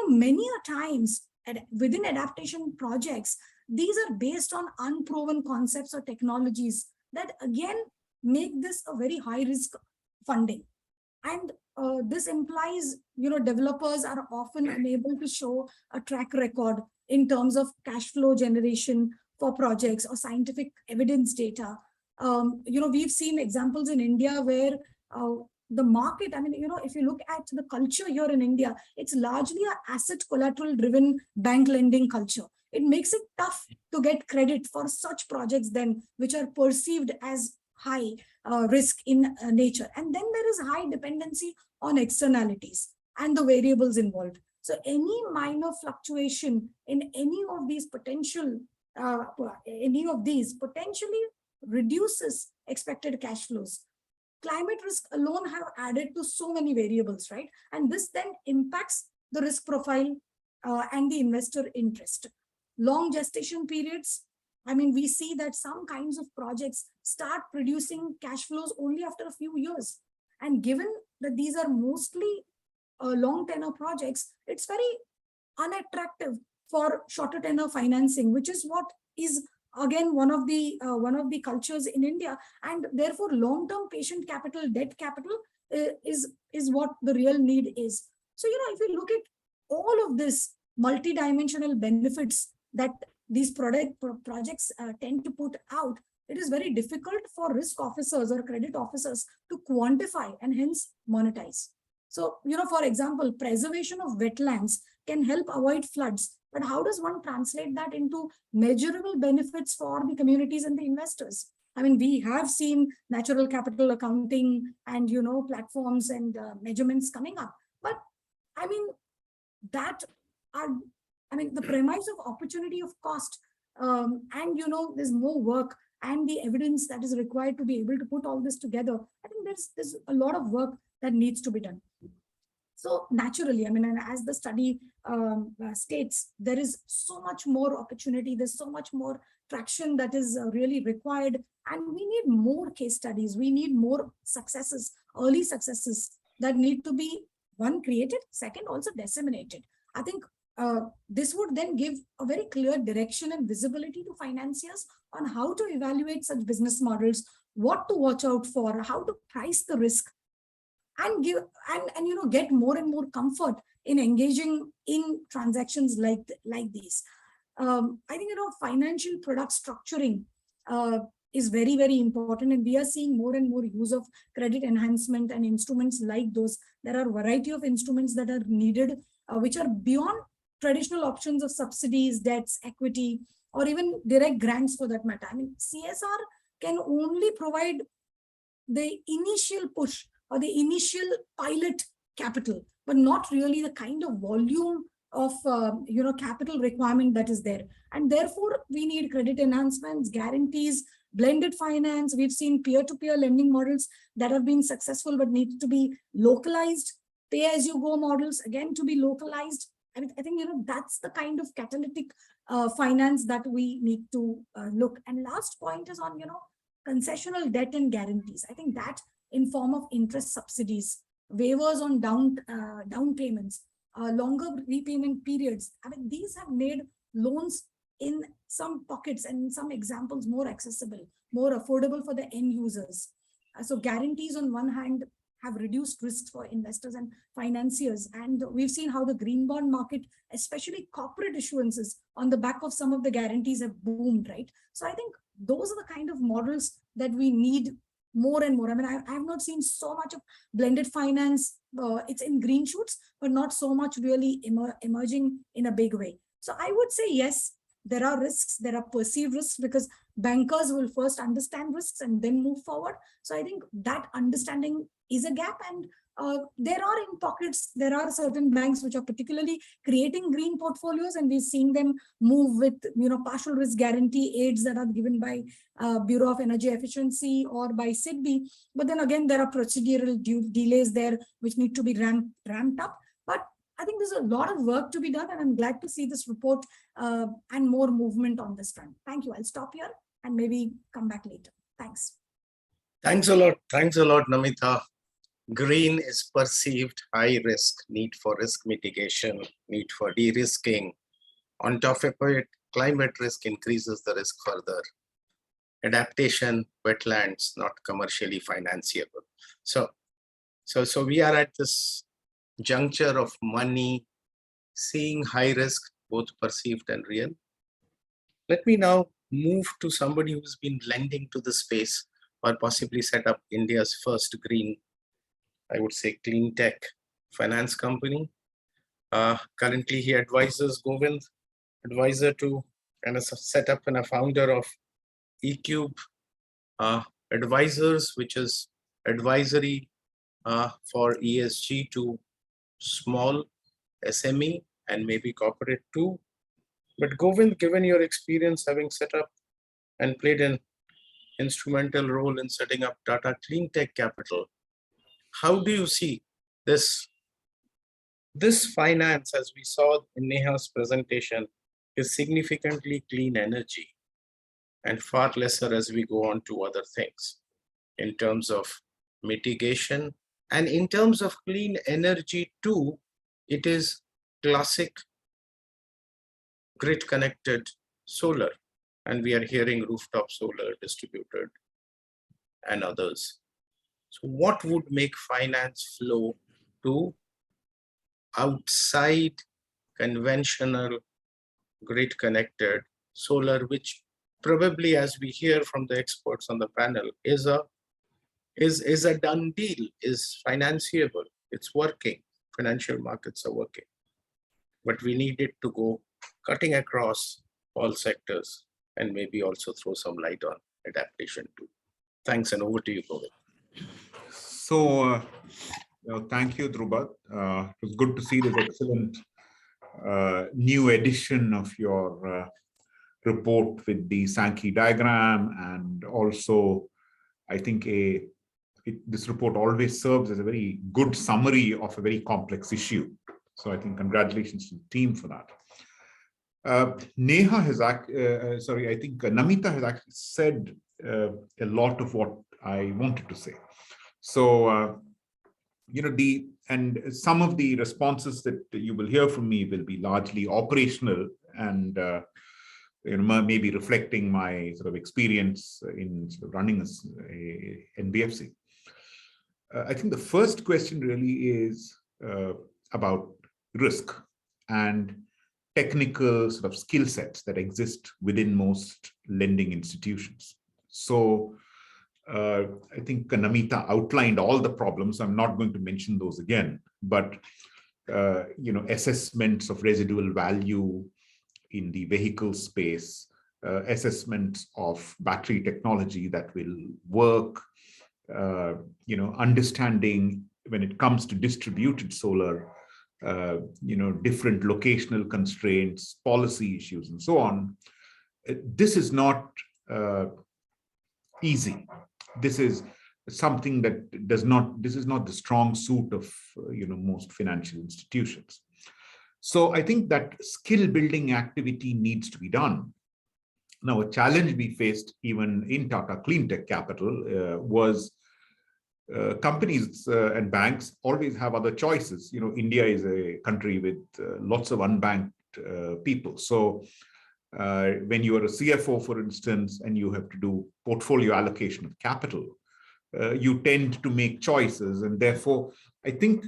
many a times within adaptation projects, these are based on unproven concepts or technologies that, again, make this a very high risk funding. And this implies, developers are often unable to show a track record in terms of cash flow generation for projects or scientific evidence data. We've seen examples in India where the market, I mean, if you look at the culture here in India, it's largely an asset collateral driven bank lending culture. It makes it tough to get credit for such projects then, which are perceived as high risk in nature. And then there is high dependency on externalities and the variables involved. So any minor fluctuation in any of these potentially reduces expected cash flows. Climate risk alone have added to so many variables, right? And this then impacts the risk profile and the investor interest. Long gestation periods. I mean, we see that some kinds of projects start producing cash flows only after a few years. And given that these are mostly long tenor projects, it's very unattractive for shorter tenor financing, which is what is again one of the cultures in India. And therefore, long-term patient capital, debt capital is what the real need is. So, if you look at all of this multidimensional benefits that these projects tend to put out, it is very difficult for risk officers or credit officers to quantify and hence monetize. So, for example, preservation of wetlands can help avoid floods, but how does one translate that into measurable benefits for the communities and the investors? I mean, we have seen natural capital accounting and, platforms and measurements coming up, but I mean, the premise of opportunity of cost and, there's more work and the evidence that is required to be able to put all this together. I think there's a lot of work that needs to be done. So naturally, I mean, and as the study states, there is so much more opportunity, there's so much more traction that is really required. And we need more case studies. We need more successes, early successes that need to be, one, created, second, also disseminated. I think this would then give a very clear direction and visibility to financiers on how to evaluate such business models, what to watch out for, how to price the risk, and give and get more and more comfort in engaging in transactions like these. I think financial product structuring is very, very important, and we are seeing more and more use of credit enhancement and instruments like those. There are a variety of instruments that are needed, which are beyond traditional options of subsidies, debts, equity, or even direct grants for that matter. I mean, CSR can only provide the initial push or the initial pilot capital, but not really the kind of volume of capital requirement that is there. And therefore, we need credit enhancements, guarantees, blended finance. We've seen peer-to-peer lending models that have been successful but need to be localized. Pay-as-you-go models, again, to be localized. I mean, I think that's the kind of catalytic finance that we need to look. And last point is on concessional debt and guarantees. I think that in form of interest subsidies, waivers on down payments, longer repayment periods. I mean, these have made loans in some pockets and in some examples more accessible, more affordable for the end users. So guarantees on one hand have reduced risks for investors and financiers. And we've seen how the green bond market, especially corporate issuances on the back of some of the guarantees, have boomed, right? So I think those are the kind of models that we need more and more. I mean, I have not seen so much of blended finance. It's in green shoots, but not so much really emerging in a big way. So I would say, yes, there are risks, there are perceived risks, because bankers will first understand risks and then move forward. So I think that understanding is a gap, and there are in pockets, there are certain banks which are particularly creating green portfolios, and we've seen them move with, partial risk guarantee aids that are given by Bureau of Energy Efficiency or by SIDBI. But then again, there are procedural delays there which need to be ramped up. But I think there's a lot of work to be done, and I'm glad to see this report and more movement on this front. Thank you. I'll stop here and maybe come back later. Thanks. Thanks a lot. Thanks a lot, Namita. Green is perceived high risk, need for risk mitigation, need for de-risking. On top of it, climate risk increases the risk further. Adaptation, wetlands, not commercially financeable. So we are at this juncture of money, seeing high risk, both perceived and real. Let me now move to somebody who's been lending to the space, or possibly set up India's first green, I would say, clean tech finance company. Currently, he advises Govind, advisor to and a set up and a founder of eCube Advisors, which is advisory for ESG to small SME and maybe corporate too. But Govind, given your experience having set up and played an instrumental role in setting up Tata Clean Tech Capital, how do you see this finance, as we saw in Neha's presentation, is significantly clean energy and far lesser as we go on to other things in terms of mitigation, and in terms of clean energy too, it is classic grid connected solar, and we are hearing rooftop solar, distributed, and others. So what would make finance flow to outside conventional grid connected solar, which probably, as we hear from the experts on the panel, is a done deal, is financeable, it's working, financial markets are working. But we need it to go cutting across all sectors and maybe also throw some light on adaptation too. Thanks, and over to you, Govind. So, thank you, Drupad. It was good to see this excellent new edition of your report with the Sankey diagram, and also I think this report always serves as a very good summary of a very complex issue. So I think congratulations to the team for that. Neha has I think Namita has actually said a lot of what I wanted to say. So, and some of the responses that you will hear from me will be largely operational and maybe reflecting my sort of experience in sort of running a NBFC. I think the first question really is about risk and technical sort of skill sets that exist within most lending institutions. So I think Namita outlined all the problems. I'm not going to mention those again, but assessments of residual value in the vehicle space, assessments of battery technology that will work, understanding when it comes to distributed solar, different locational constraints, policy issues, and so on. This is not easy. This is something that this is not the strong suit of, most financial institutions. So I think that skill building activity needs to be done. Now, a challenge we faced even in Tata Clean Tech Capital was companies and banks always have other choices. India is a country with lots of unbanked people. So when you are a CFO, for instance, and you have to do portfolio allocation of capital, you tend to make choices. And therefore, I think,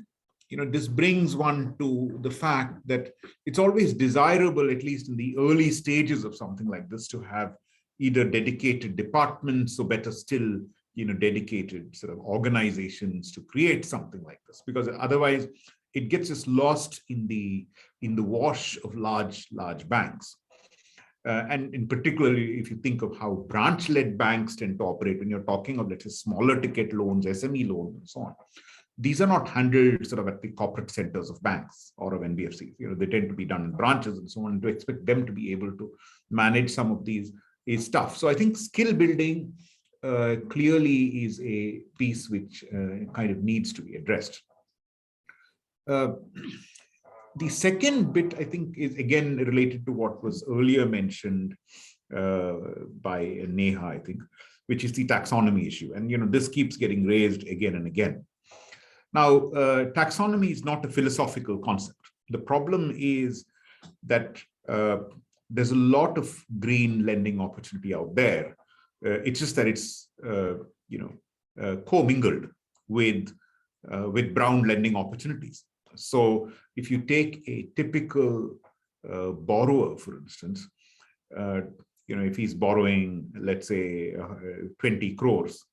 this brings one to the fact that it's always desirable, at least in the early stages of something like this, to have either dedicated departments, or better still, dedicated sort of organizations to create something like this, because otherwise it gets us lost in the wash of large banks. And in particular, if you think of how branch-led banks tend to operate, when you're talking of, let's say, smaller ticket loans, SME loans, and so on, these are not handled sort of at the corporate centers of banks or of NBFCs. They tend to be done in branches and so on. And to expect them to be able to manage some of these is tough. So I think skill building clearly is a piece which kind of needs to be addressed. The second bit, I think, is again related to what was earlier mentioned by Neha, I think, which is the taxonomy issue. And this keeps getting raised again and again. Now, taxonomy is not a philosophical concept. The problem is that there's a lot of green lending opportunity out there. It's just that it's commingled with brown lending opportunities. So if you take a typical borrower, for instance, if he's borrowing, let's say, 20 crores,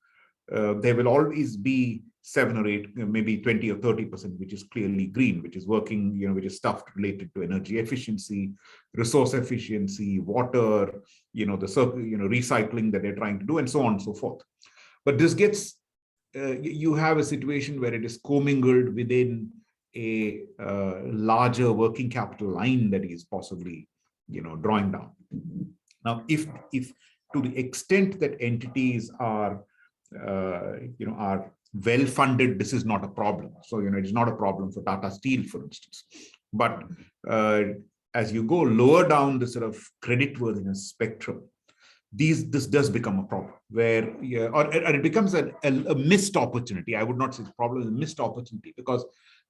there will always be 7 or 8, maybe 20 or 30%, which is clearly green, which is working, which is stuff related to energy efficiency, resource efficiency, water, the circle, recycling that they're trying to do, and so on and so forth. But this gets, you have a situation where it is commingled within a larger working capital line that is possibly, drawing down. Now, if to the extent that entities are well-funded, this is not a problem. So, it's not a problem for Tata Steel, for instance. But as you go lower down the sort of creditworthiness spectrum, this does become a problem where, or it becomes a missed opportunity. I would not say it's a problem, it's a missed opportunity, because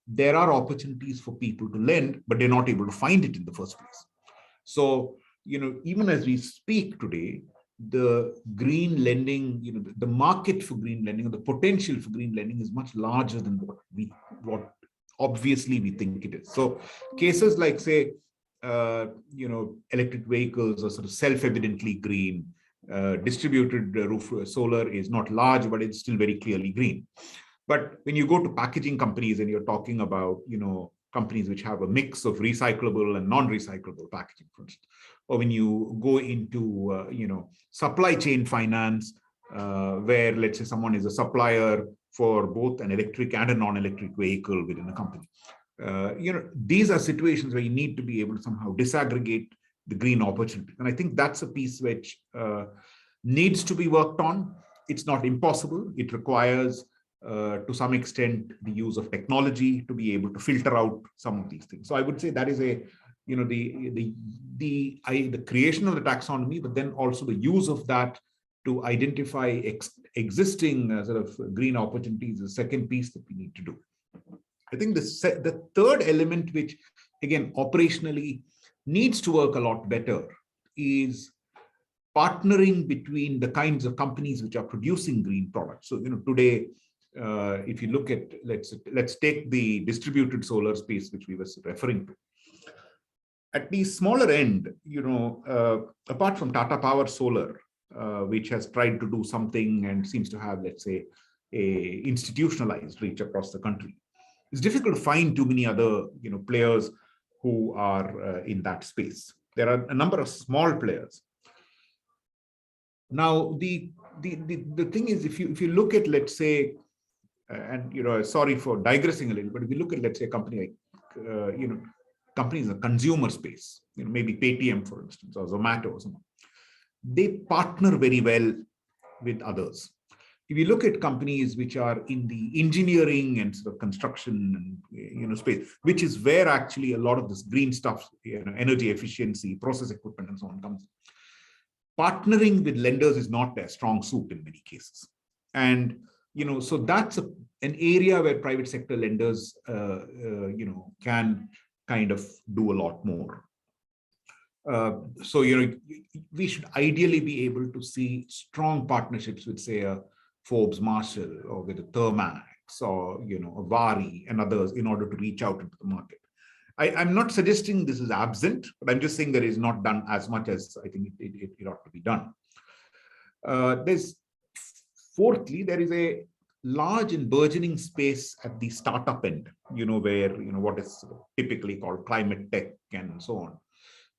there are opportunities for people to lend, but they're not able to find it in the first place. So, even as we speak today, the green lending, the market for green lending, or the potential for green lending, is much larger than what obviously we think it is. So cases like, say, electric vehicles are sort of self-evidently green. Distributed roof solar is not large, but it's still very clearly green. But when you go to packaging companies and you're talking about, companies which have a mix of recyclable and non-recyclable packaging, for instance, or when you go into, supply chain finance, where, let's say, someone is a supplier for both an electric and a non-electric vehicle within a company. These are situations where you need to be able to somehow disaggregate the green opportunity. And I think that's a piece which needs to be worked on. It's not impossible. It requires, to some extent, the use of technology to be able to filter out some of these things. So I would say that is the creation of the taxonomy, but then also the use of that to identify existing sort of green opportunities is the second piece that we need to do. I think the third element, which again operationally needs to work a lot better, is partnering between the kinds of companies which are producing green products. So today, if you look at, let's take the distributed solar space, which we were referring to. At the smaller end, apart from Tata Power Solar, which has tried to do something and seems to have, let's say, a institutionalized reach across the country, it's difficult to find too many other players who are in that space. There are a number of small players. Now, the thing is, if you look at, let's say, and sorry for digressing a little, but if you look at, let's say, a company like companies in the consumer space, maybe Paytm, for instance, or Zomato or something, they partner very well with others. If you look at companies which are in the engineering and sort of construction and space, which is where actually a lot of this green stuff, energy efficiency, process equipment, and so on comes. Partnering with lenders is not a strong suit in many cases, and so that's an area where private sector lenders, can kind of do a lot more. So, we should ideally be able to see strong partnerships with, say, a Forbes Marshall or with a Thermax or, a Vari and others in order to reach out into the market. I'm not suggesting this is absent, but I'm just saying that it is not done as much as I think it ought to be done. Fourthly, there is a large and burgeoning space at the startup end, where, what is typically called climate tech and so on,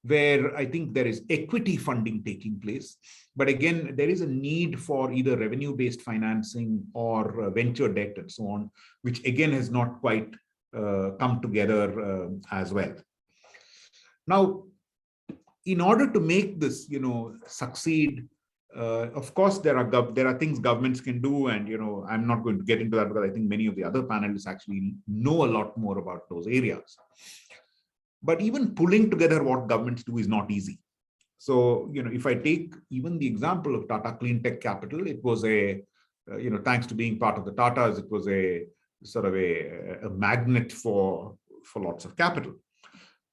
where I think there is equity funding taking place. But again, there is a need for either revenue-based financing or venture debt and so on, which again has not quite come together as well. Now, in order to make this, succeed, of course, there are things governments can do, and I'm not going to get into that because I think many of the other panelists actually know a lot more about those areas. But even pulling together what governments do is not easy. So, if I take even the example of Tata Clean Tech Capital, it was thanks to being part of the Tatas, it was a sort of a magnet for lots of capital.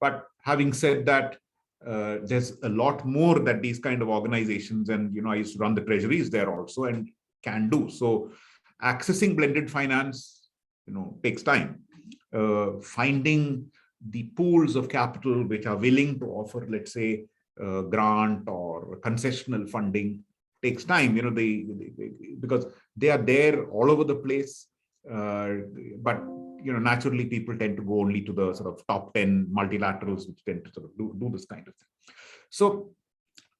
But having said that, there's a lot more that these kind of organizations, and I used to run the treasuries there also, and can do. So accessing blended finance, takes time. Finding the pools of capital which are willing to offer, let's say, grant or concessional funding takes time, because they are there all over the place. But naturally, people tend to go only to the sort of top 10 multilaterals, which tend to sort of do this kind of thing. So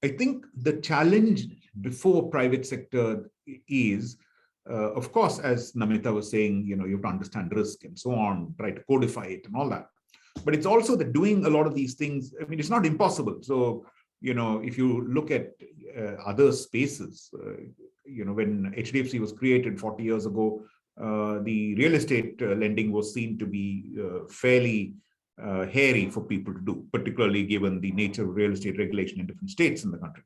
I think the challenge before private sector is, of course, as Namita was saying, you have to understand risk and so on, try to codify it and all that. But it's also that doing a lot of these things, I mean, it's not impossible. So, if you look at other spaces, when HDFC was created 40 years ago, the real estate lending was seen to be fairly hairy for people to do, particularly given the nature of real estate regulation in different states in the country.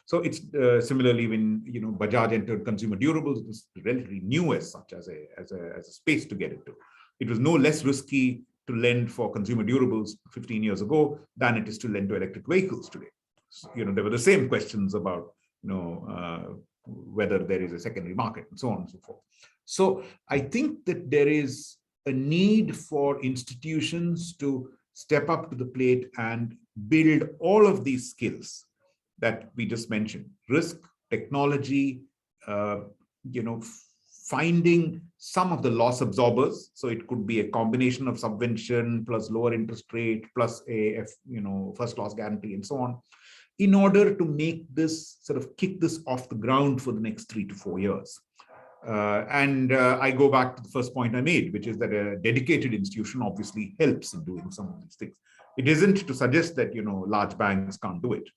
So it's similarly when Bajaj entered consumer durables, it was relatively new as such, as a space to get into. It was no less risky to lend for consumer durables 15 years ago than it is to lend to electric vehicles today. So, there were the same questions about whether there is a secondary market and so on and so forth. So I think that there is a need for institutions to step up to the plate and build all of these skills that we just mentioned: risk, technology, finding some of the loss absorbers. So it could be a combination of subvention plus lower interest rate plus a first loss guarantee and so on, in order to make this sort of kick this off the ground for the next 3 to 4 years. I go back to the first point I made, which is that a dedicated institution obviously helps in doing some of these things. It isn't to suggest that large banks can't do it,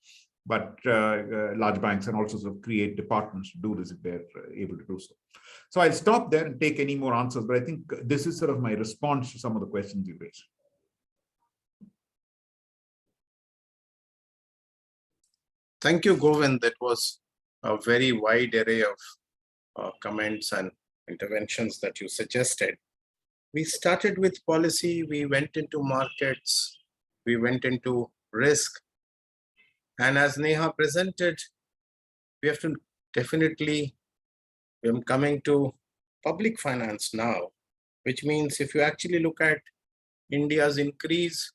but large banks can also sort of create departments to do this if they're able to do so. So I'll stop there and take any more answers, but I think this is sort of my response to some of the questions you raised. Thank you, Govind. That was a very wide array of comments and interventions that you suggested. We started with policy, we went into markets, we went into risk. And as Neha presented, we have to definitely, I'm coming to public finance now, which means if you actually look at India's increase,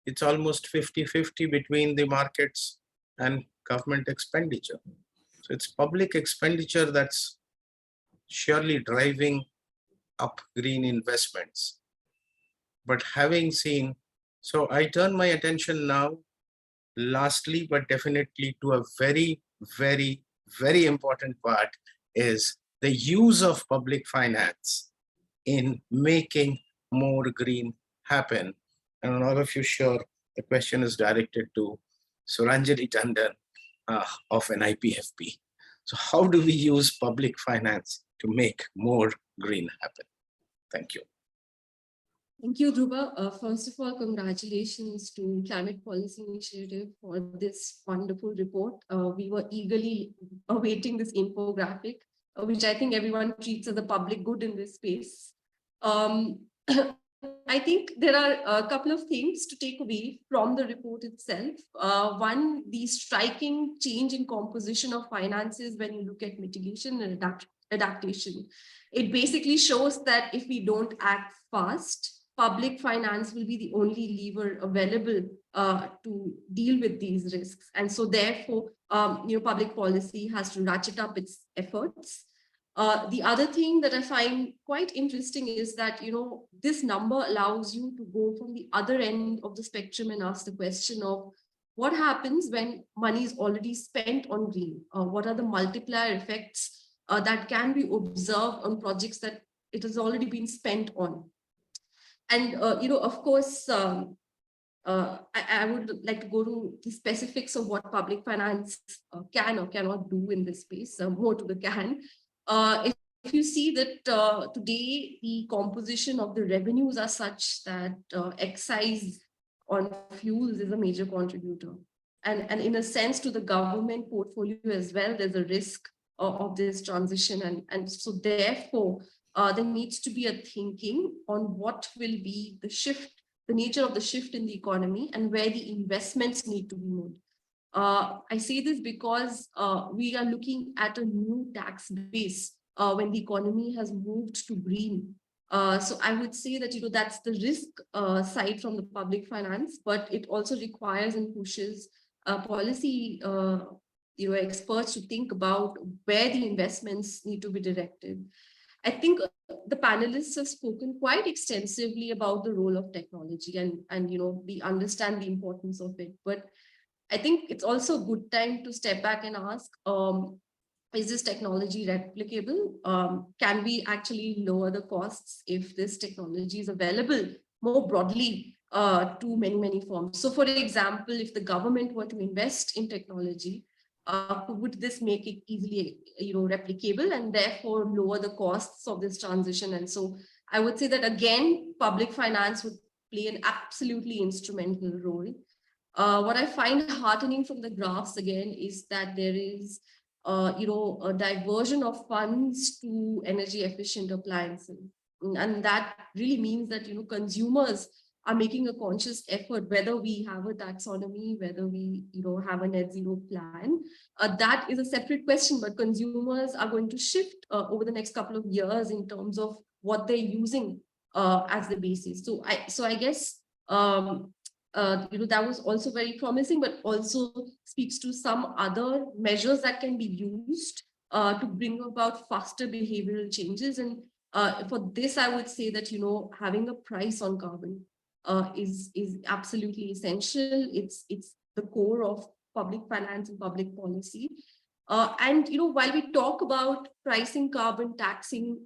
it's almost 50-50 between the markets and government expenditure. So it's public expenditure that's surely driving up green investments. But having seen, so I turn my attention now, lastly, but definitely to a very, very, very important part is the use of public finance in making more green happen. And all of you sure the question is directed to Suranjali Tandon of an IPFP. So how do we use public finance to make more green happen? Thank you. Thank you, Dhruva. First of all, congratulations to Climate Policy Initiative for this wonderful report. We were eagerly awaiting this infographic, which I think everyone treats as a public good in this space. I think there are a couple of things to take away from the report itself. One, the striking change in composition of finances when you look at mitigation and adaptation. It basically shows that if we don't act fast, public finance will be the only lever available to deal with these risks. And so therefore, public policy has to ratchet up its efforts. The other thing that I find quite interesting is that, this number allows you to go from the other end of the spectrum and ask the question of what happens when money is already spent on green? What are the multiplier effects that can be observed on projects that it has already been spent on? And, of course, I would like to go to the specifics of what public finance can or cannot do in this space, more to the can. If you see that today the composition of the revenues are such that excise on fuels is a major contributor. And in a sense to the government portfolio as well, there's a risk of this transition. And so therefore, there needs to be a thinking on what will be the shift, the nature of the shift in the economy and where the investments need to be made. I say this because we are looking at a new tax base when the economy has moved to green. So I would say that, that's the risk side from the public finance, but it also requires and pushes policy experts to think about where the investments need to be directed. I think the panelists have spoken quite extensively about the role of technology and we understand the importance of it. But I think it's also a good time to step back and ask, is this technology replicable? Can we actually lower the costs if this technology is available more broadly to many firms? So for example, if the government were to invest in technology, would this make it easily replicable and therefore lower the costs of this transition? And so I would say that again, public finance would play an absolutely instrumental role. What I find heartening from the graphs again is that there is a diversion of funds to energy efficient appliances. And that really means that consumers are making a conscious effort, whether we have a taxonomy, whether we have a net zero plan. That is a separate question, but consumers are going to shift over the next couple of years in terms of what they're using as the basis. So I guess that was also very promising, but also speaks to some other measures that can be used to bring about faster behavioral changes. And for this, I would say that having a price on carbon is absolutely essential. It's the core of public finance and public policy. And while we talk about pricing carbon, taxing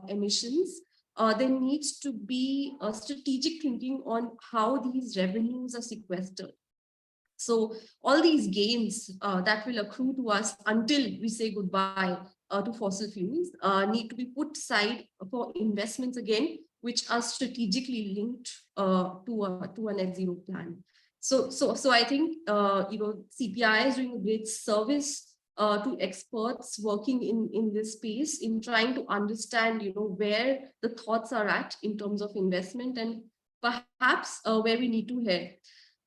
emissions, there needs to be a strategic thinking on how these revenues are sequestered. So all these gains that will accrue to us until we say goodbye to fossil fuels need to be put aside for investments again, which are strategically linked to a net zero plan. So I think CPI is doing a great service to experts working in this space in trying to understand where the thoughts are at in terms of investment and perhaps where we need to head.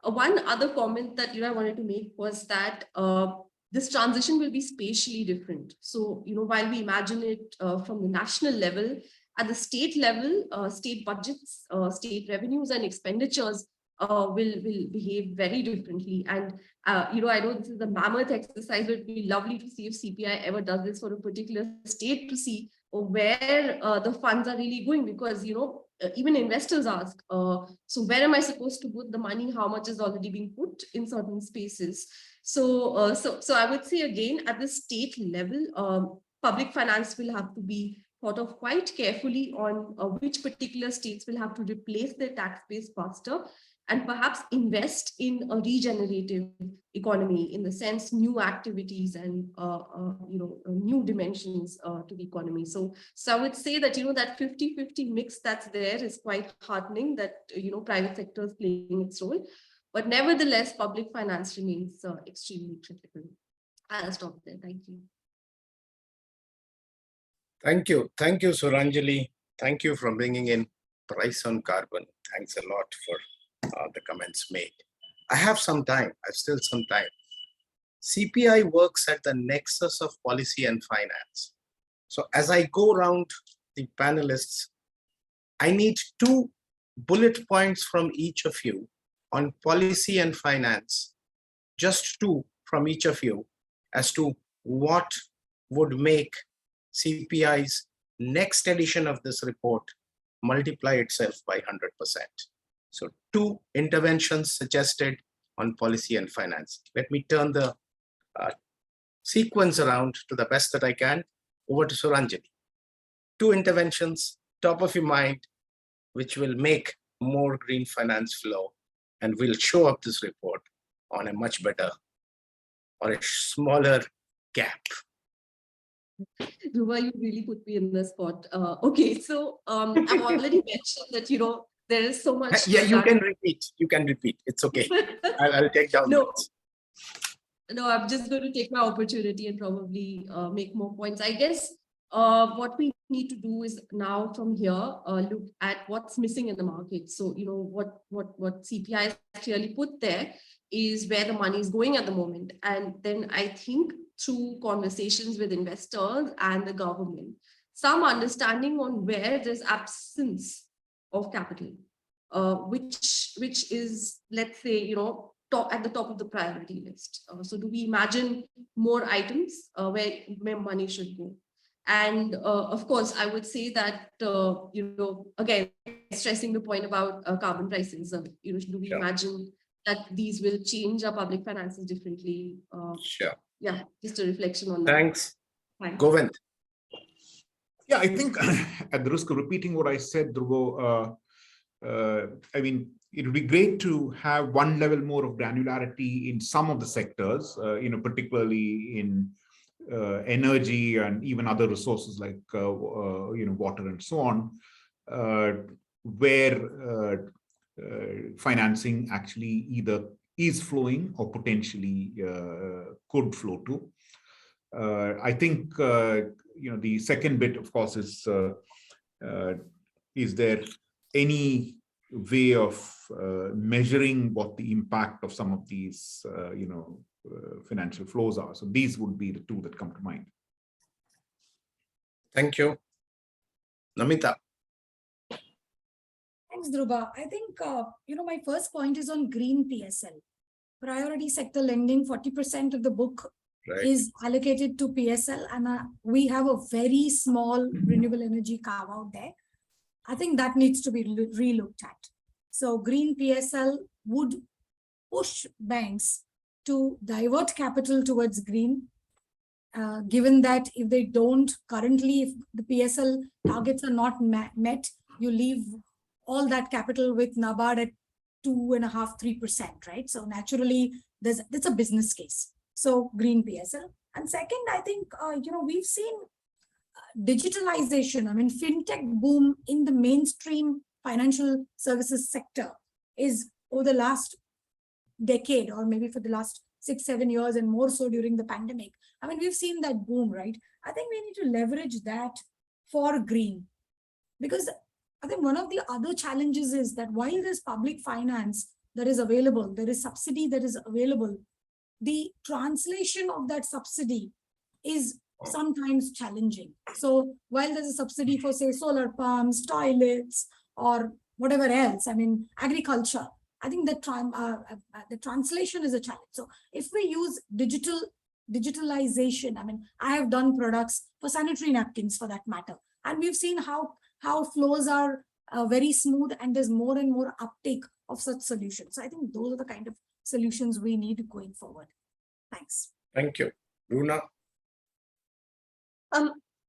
One other comment that I wanted to make was that this transition will be spatially different. So while we imagine it from the national level, at the state level, state budgets, state revenues and expenditures will behave very differently. And I know this is a mammoth exercise, but it would be lovely to see if CPI ever does this for a particular state to see where the funds are really going, because even investors ask, so where am I supposed to put the money? How much is already being put in certain spaces? So I would say again, at the state level, public finance will have to be thought of quite carefully on which particular states will have to replace their tax base faster and perhaps invest in a regenerative economy, in the sense new activities and new dimensions to the economy. So I would say that that 50-50 mix that's there is quite heartening, that private sector is playing its role, but nevertheless public finance remains extremely critical. I'll stop there. Thank you. Thank you, Suranjali. Thank you for bringing in price on carbon. Thanks a lot for the comments made. I have some time. I have still some time. CPI works at the nexus of policy and finance. So as I go around the panelists, I need 2 bullet points from each of you on policy and finance, just 2 from each of you as to what would make CPI's next edition of this report multiply itself by 100%. So 2 interventions suggested on policy and finance. Let me turn the sequence around to the best that I can. Over to Suranjani. 2 interventions, top of your mind, which will make more green finance flow and will show up this report on a much better or a smaller gap. Dhruva, you really put me in the spot. Okay, so I've already mentioned that, there is so much. Yeah, you can repeat. You can repeat. It's okay. I'll take down notes. No, I'm just going to take my opportunity and probably make more points. I guess what we need to do is now from here look at what's missing in the market. So what CPI has clearly put there is where the money is going at the moment, and then I think through conversations with investors and the government, some understanding on where there's absence of capital, which is, let's say, at the top of the priority list. So do we imagine more items where money should go? And of course, I would say that, again, stressing the point about carbon prices, do we imagine that these will change our public finances differently? Sure. Yeah, just a reflection on that. Thanks. Govind. Yeah, I think at the risk of repeating what I said, Dhruvo, I mean, it would be great to have one level more of granularity in some of the sectors, particularly in energy and even other resources like water and so on, where financing actually either is flowing or potentially could flow to. I think the second bit, of course, is there any way of measuring what the impact of some of these financial flows are? So these would be the 2 that come to mind. Thank you. Namita. Thanks, Dhruva. I think, my first point is on green PSL. Priority sector lending, 40% of the book is allocated to PSL, and we have a very small renewable energy carve out there. I think that needs to be relooked at. So green PSL would push banks to divert capital towards green, given that if they don't currently, if the PSL targets are not met, you leave all that capital with NABARD at 2.5–3%, right? So naturally, that's a business case. So green PSL. And second, I think, we've seen digitalization. I mean, fintech boom in the mainstream financial services sector is over the last decade, or maybe for the last 6–7 years, and more so during the pandemic. I mean, we've seen that boom, right? I think we need to leverage that for green, because I think one of the other challenges is that while there's public finance that is available, there is subsidy that is available, the translation of that subsidy is sometimes challenging. So while there's a subsidy for, say, solar pumps, toilets, or whatever else, I mean, agriculture, I think that the translation is a challenge. So if we use digitalization, I mean, I have done products for sanitary napkins for that matter, and we've seen how flows are very smooth, and there's more and more uptake of such solutions. So I think those are the kind of solutions we need going forward. Thanks. Thank you. Runa.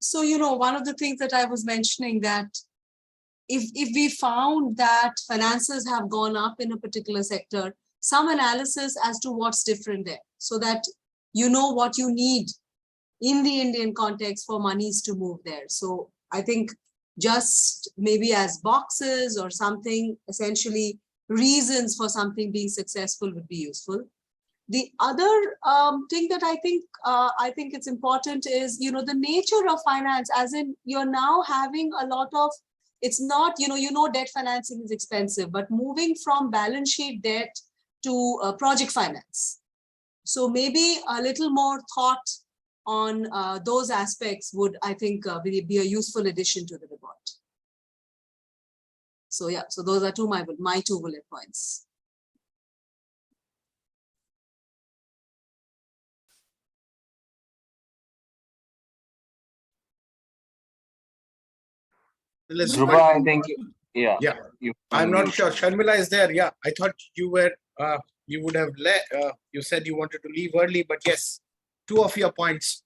So, one of the things that I was mentioning, that if we found that finances have gone up in a particular sector, some analysis as to what's different there, so that you know what you need in the Indian context for monies to move there. So I think just maybe as boxes or something, essentially reasons for something being successful would be useful. The other thing that I think it's important is, the nature of finance, as in you're now having a lot of It's not, debt financing is expensive, but moving from balance sheet debt to project finance. So maybe a little more thought on those aspects would, I think, be a useful addition to the report. So yeah, so those are my two bullet points. Dhruva, I think, yeah. Yeah, you I'm not unmute. sure. Sharmila is there. Yeah, I thought you were, you would have you said you wanted to leave early, but yes, two of your points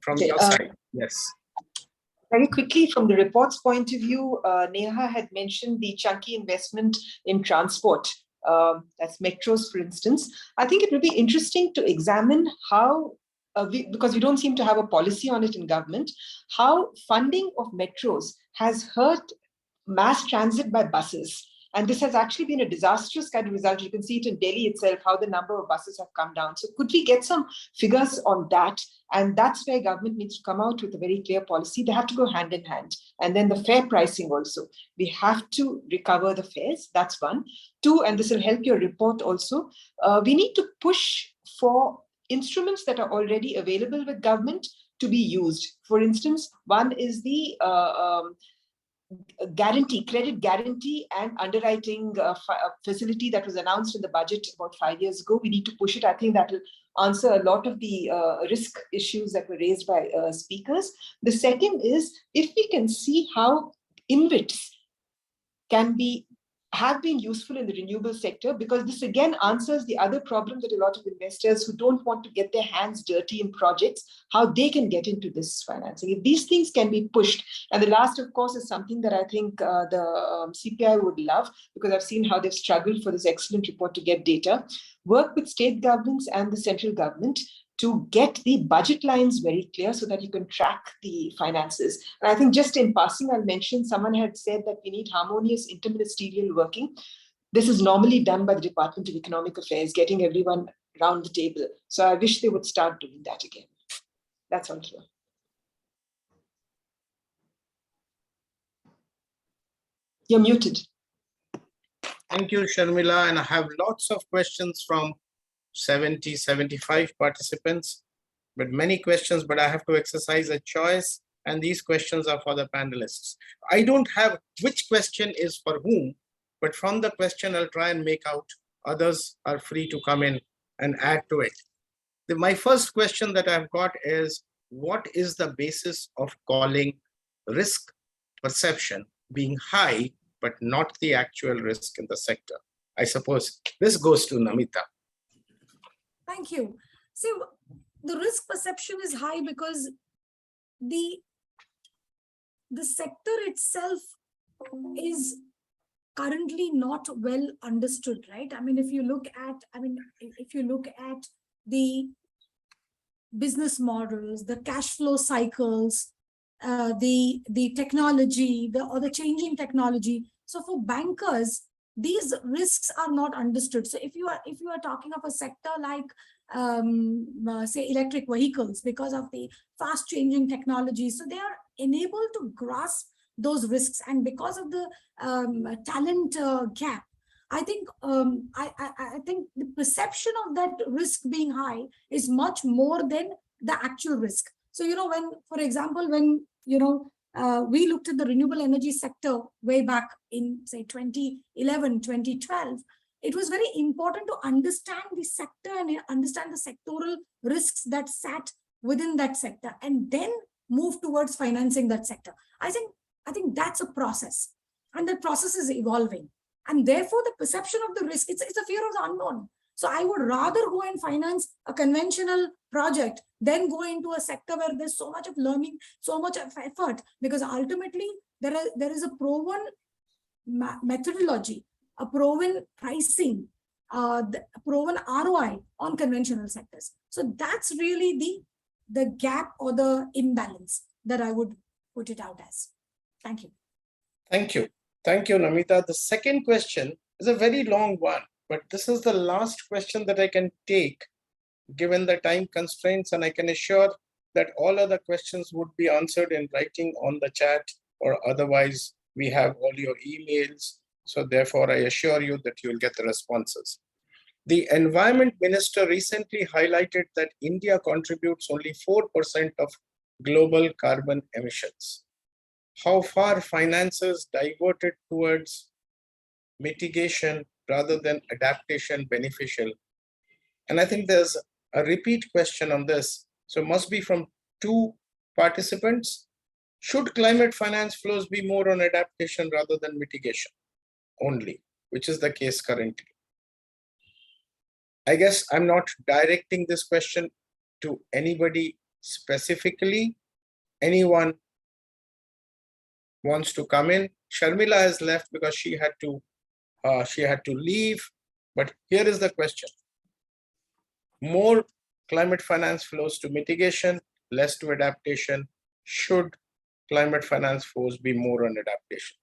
from Okay, your side. Yes. Very quickly, from the report's point of view, Neha had mentioned the chunky investment in transport. That's metros, for instance. I think it would be interesting to examine how, because we don't seem to have a policy on it in government, how funding of metros has hurt mass transit by buses. And this has actually been a disastrous kind of result. You can see it in Delhi itself, how the number of buses have come down. So could we get some figures on that? And that's where government needs to come out with a very clear policy. They have to go hand in hand. And then the fare pricing also. We have to recover the fares. That's one. Two, and this will help your report also, we need to push for instruments that are already available with government to be used. For instance, one is the credit guarantee and underwriting facility that was announced in the budget about 5 years ago. We need to push it. I think that will answer a lot of the risk issues that were raised by speakers. The second is, if we can see how InvITs have been useful in the renewable sector, because this again answers the other problem that a lot of investors who don't want to get their hands dirty in projects, how they can get into this financing. If these things can be pushed, and the last, of course, is something that I think the CPI would love, because I've seen how they've struggled for this excellent report to get data, work with state governments and the central government to get the budget lines very clear so that you can track the finances. And I think just in passing, I'll mention, someone had said that we need harmonious interministerial working. This is normally done by the Department of Economic Affairs, getting everyone around the table. So I wish they would start doing that again. That's all here. You're muted. Thank you, Sharmila. And I have lots of questions from 70, 75 participants, but many questions, but I have to exercise a choice. And these questions are for the panelists. I don't have which question is for whom, but from the question, I'll try and make out. Others are free to come in and add to it. My first question that I've got is, what is the basis of calling risk perception being high, but not the actual risk in the sector? I suppose this goes to Namita. Thank you. See, the risk perception is high because the sector itself is currently not well understood, right? I mean, if you look at the business models, the cash flow cycles, the technology, or the changing technology. So for bankers, these risks are not understood. So if you are talking of a sector like say electric vehicles, because of the fast changing technology, so they are enabled to grasp those risks, and because of the talent gap, I think I think the perception of that risk being high is much more than the actual risk. So when, for example, when we looked at the renewable energy sector way back in, say, 2011, 2012, it was very important to understand the sector and understand the sectoral risks that sat within that sector, and then move towards financing that sector. I think that's a process, and that process is evolving. And therefore, the perception of the risk, it's a fear of the unknown. So I would rather go and finance a conventional project than go into a sector where there's so much of learning, so much of effort, because ultimately there is a proven methodology, a proven pricing, a proven ROI on conventional sectors. So that's really the gap or the imbalance that I would put it out as. Thank you. Thank you. Thank you, Namita. The second question is a very long one, but this is the last question that I can take given the time constraints, and I can assure that all other questions would be answered in writing on the chat or otherwise We have all your emails. So therefore, I assure you that you will get the responses. The Environment Minister recently highlighted that India contributes only 4% of global carbon emissions. How far finances diverted towards mitigation rather than adaptation beneficial? And I think there's a repeat question on this. So it must be from two participants. Should climate finance flows be more on adaptation rather than mitigation only, which is the case currently? I guess I'm not directing this question to anybody specifically. Anyone wants to come in? Sharmila has left because she had to leave. But here is the question: more climate finance flows to mitigation, less to adaptation. Should climate finance flows be more on adaptation?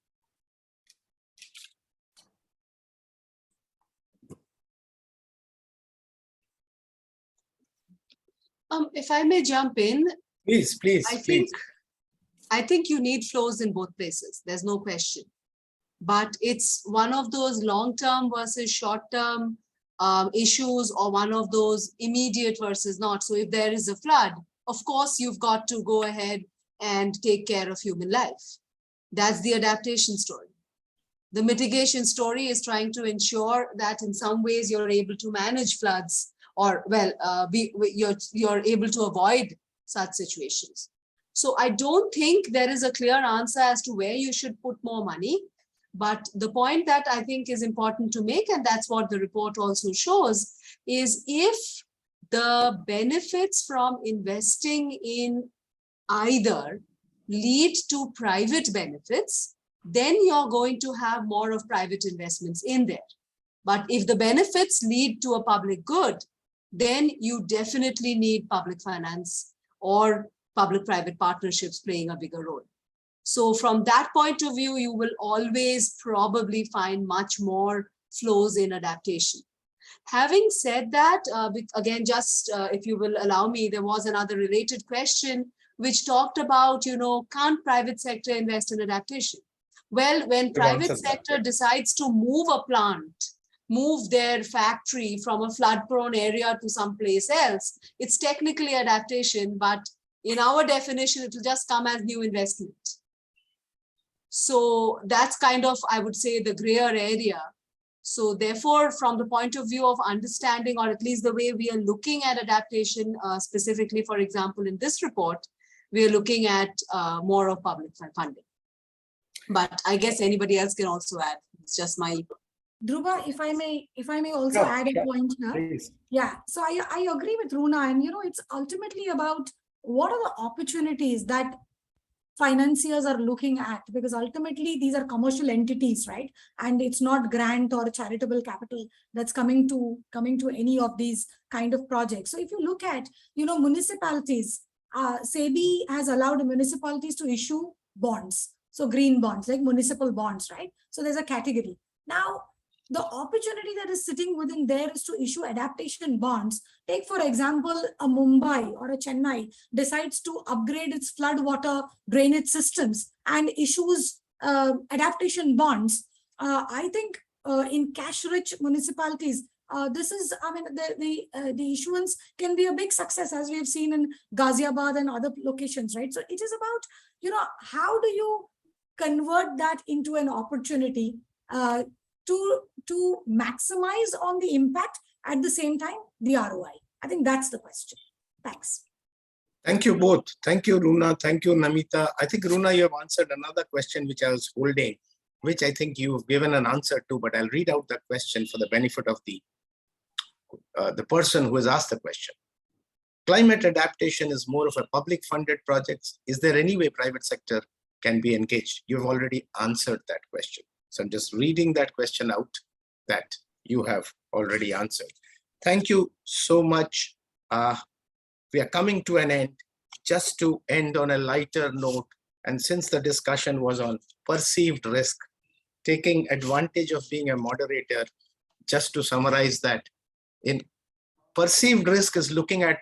If I may jump in, Please, please, please. I think you need flows in both places. There's no question. But it's one of those long-term versus short-term issues, or one of those immediate versus not. So if there is a flood, of course, you've got to go ahead and take care of human life. That's the adaptation story. The mitigation story is trying to ensure that in some ways you're able to manage floods, or you're able to avoid such situations. So I don't think there is a clear answer as to where you should put more money. But the point that I think is important to make, and that's what the report also shows, is if the benefits from investing in either lead to private benefits, then you're going to have more of private investments in there. But if the benefits lead to a public good, then you definitely need public finance or public-private partnerships playing a bigger role. So from that point of view, you will always probably find much more flows in adaptation. Having said that, again, just if you will allow me, there was another related question which talked about, can't private sector invest in adaptation? Well, when private sector decides to move a plant, move their factory from a flood-prone area to someplace else, it's technically adaptation, but in our definition, it will just come as new investment. So that's kind of, I would say, the grayer area. So therefore, from the point of view of understanding, or at least the way we are looking at adaptation, specifically, for example, in this report, we are looking at more of public funding. But I guess anybody else can also add. It's just my... Dhruva, if I may also add a point here. Please. Yeah, so I agree with Runa, and it's ultimately about what are the opportunities that financiers are looking at, because ultimately these are commercial entities, right? And it's not grant or charitable capital that's coming to any of these kind of projects. So if you look at, municipalities, SEBI has allowed municipalities to issue bonds. So green bonds, like municipal bonds, right? So there's a category. Now, the opportunity that is sitting within there is to issue adaptation bonds. Take, for example, a Mumbai or a Chennai decides to upgrade its flood water drainage systems and issues adaptation bonds. I think in cash-rich municipalities, this is, the issuance can be a big success, as we've seen in Ghaziabad and other locations, right? So it is about, how do you convert that into an opportunity to maximize on the impact, at the same time, the ROI? I think that's the question. Thanks. Thank you both. Thank you, Runa. Thank you, Namita. I think, Runa, you have answered another question which I was holding, which I think you've given an answer to, but I'll read out the question for the benefit of the person who has asked the question. Climate adaptation is more of a public funded project. Is there any way private sector can be engaged? You've already answered that question. So I'm just reading that question out that you have already answered. Thank you so much. We are coming to an end. Just to end on a lighter note, and since the discussion was on perceived risk, taking advantage of being a moderator, just to summarize that, in perceived risk is looking at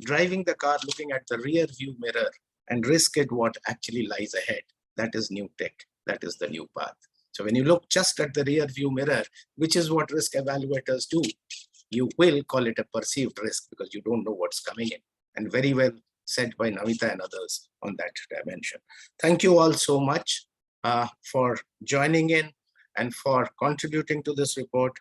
driving the car, looking at the rear view mirror and risk at what actually lies ahead. That is new tech. that is the new path. So when you look just at the rear view mirror, which is what risk evaluators do, you will call it a perceived risk because you don't know what's coming in. And very well said by Namita and others on that dimension. Thank you all so much for joining in and for contributing to this report.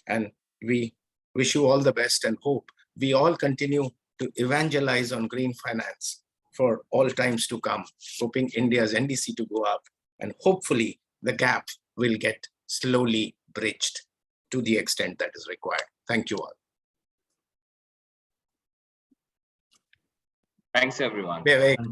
And we wish you all the best and hope we all continue to evangelize on green finance for all times to come, hoping India's NDC to go up, and hopefully the gap will get slowly bridged to the extent that is required. Thank you all. Thanks, everyone. Vivek.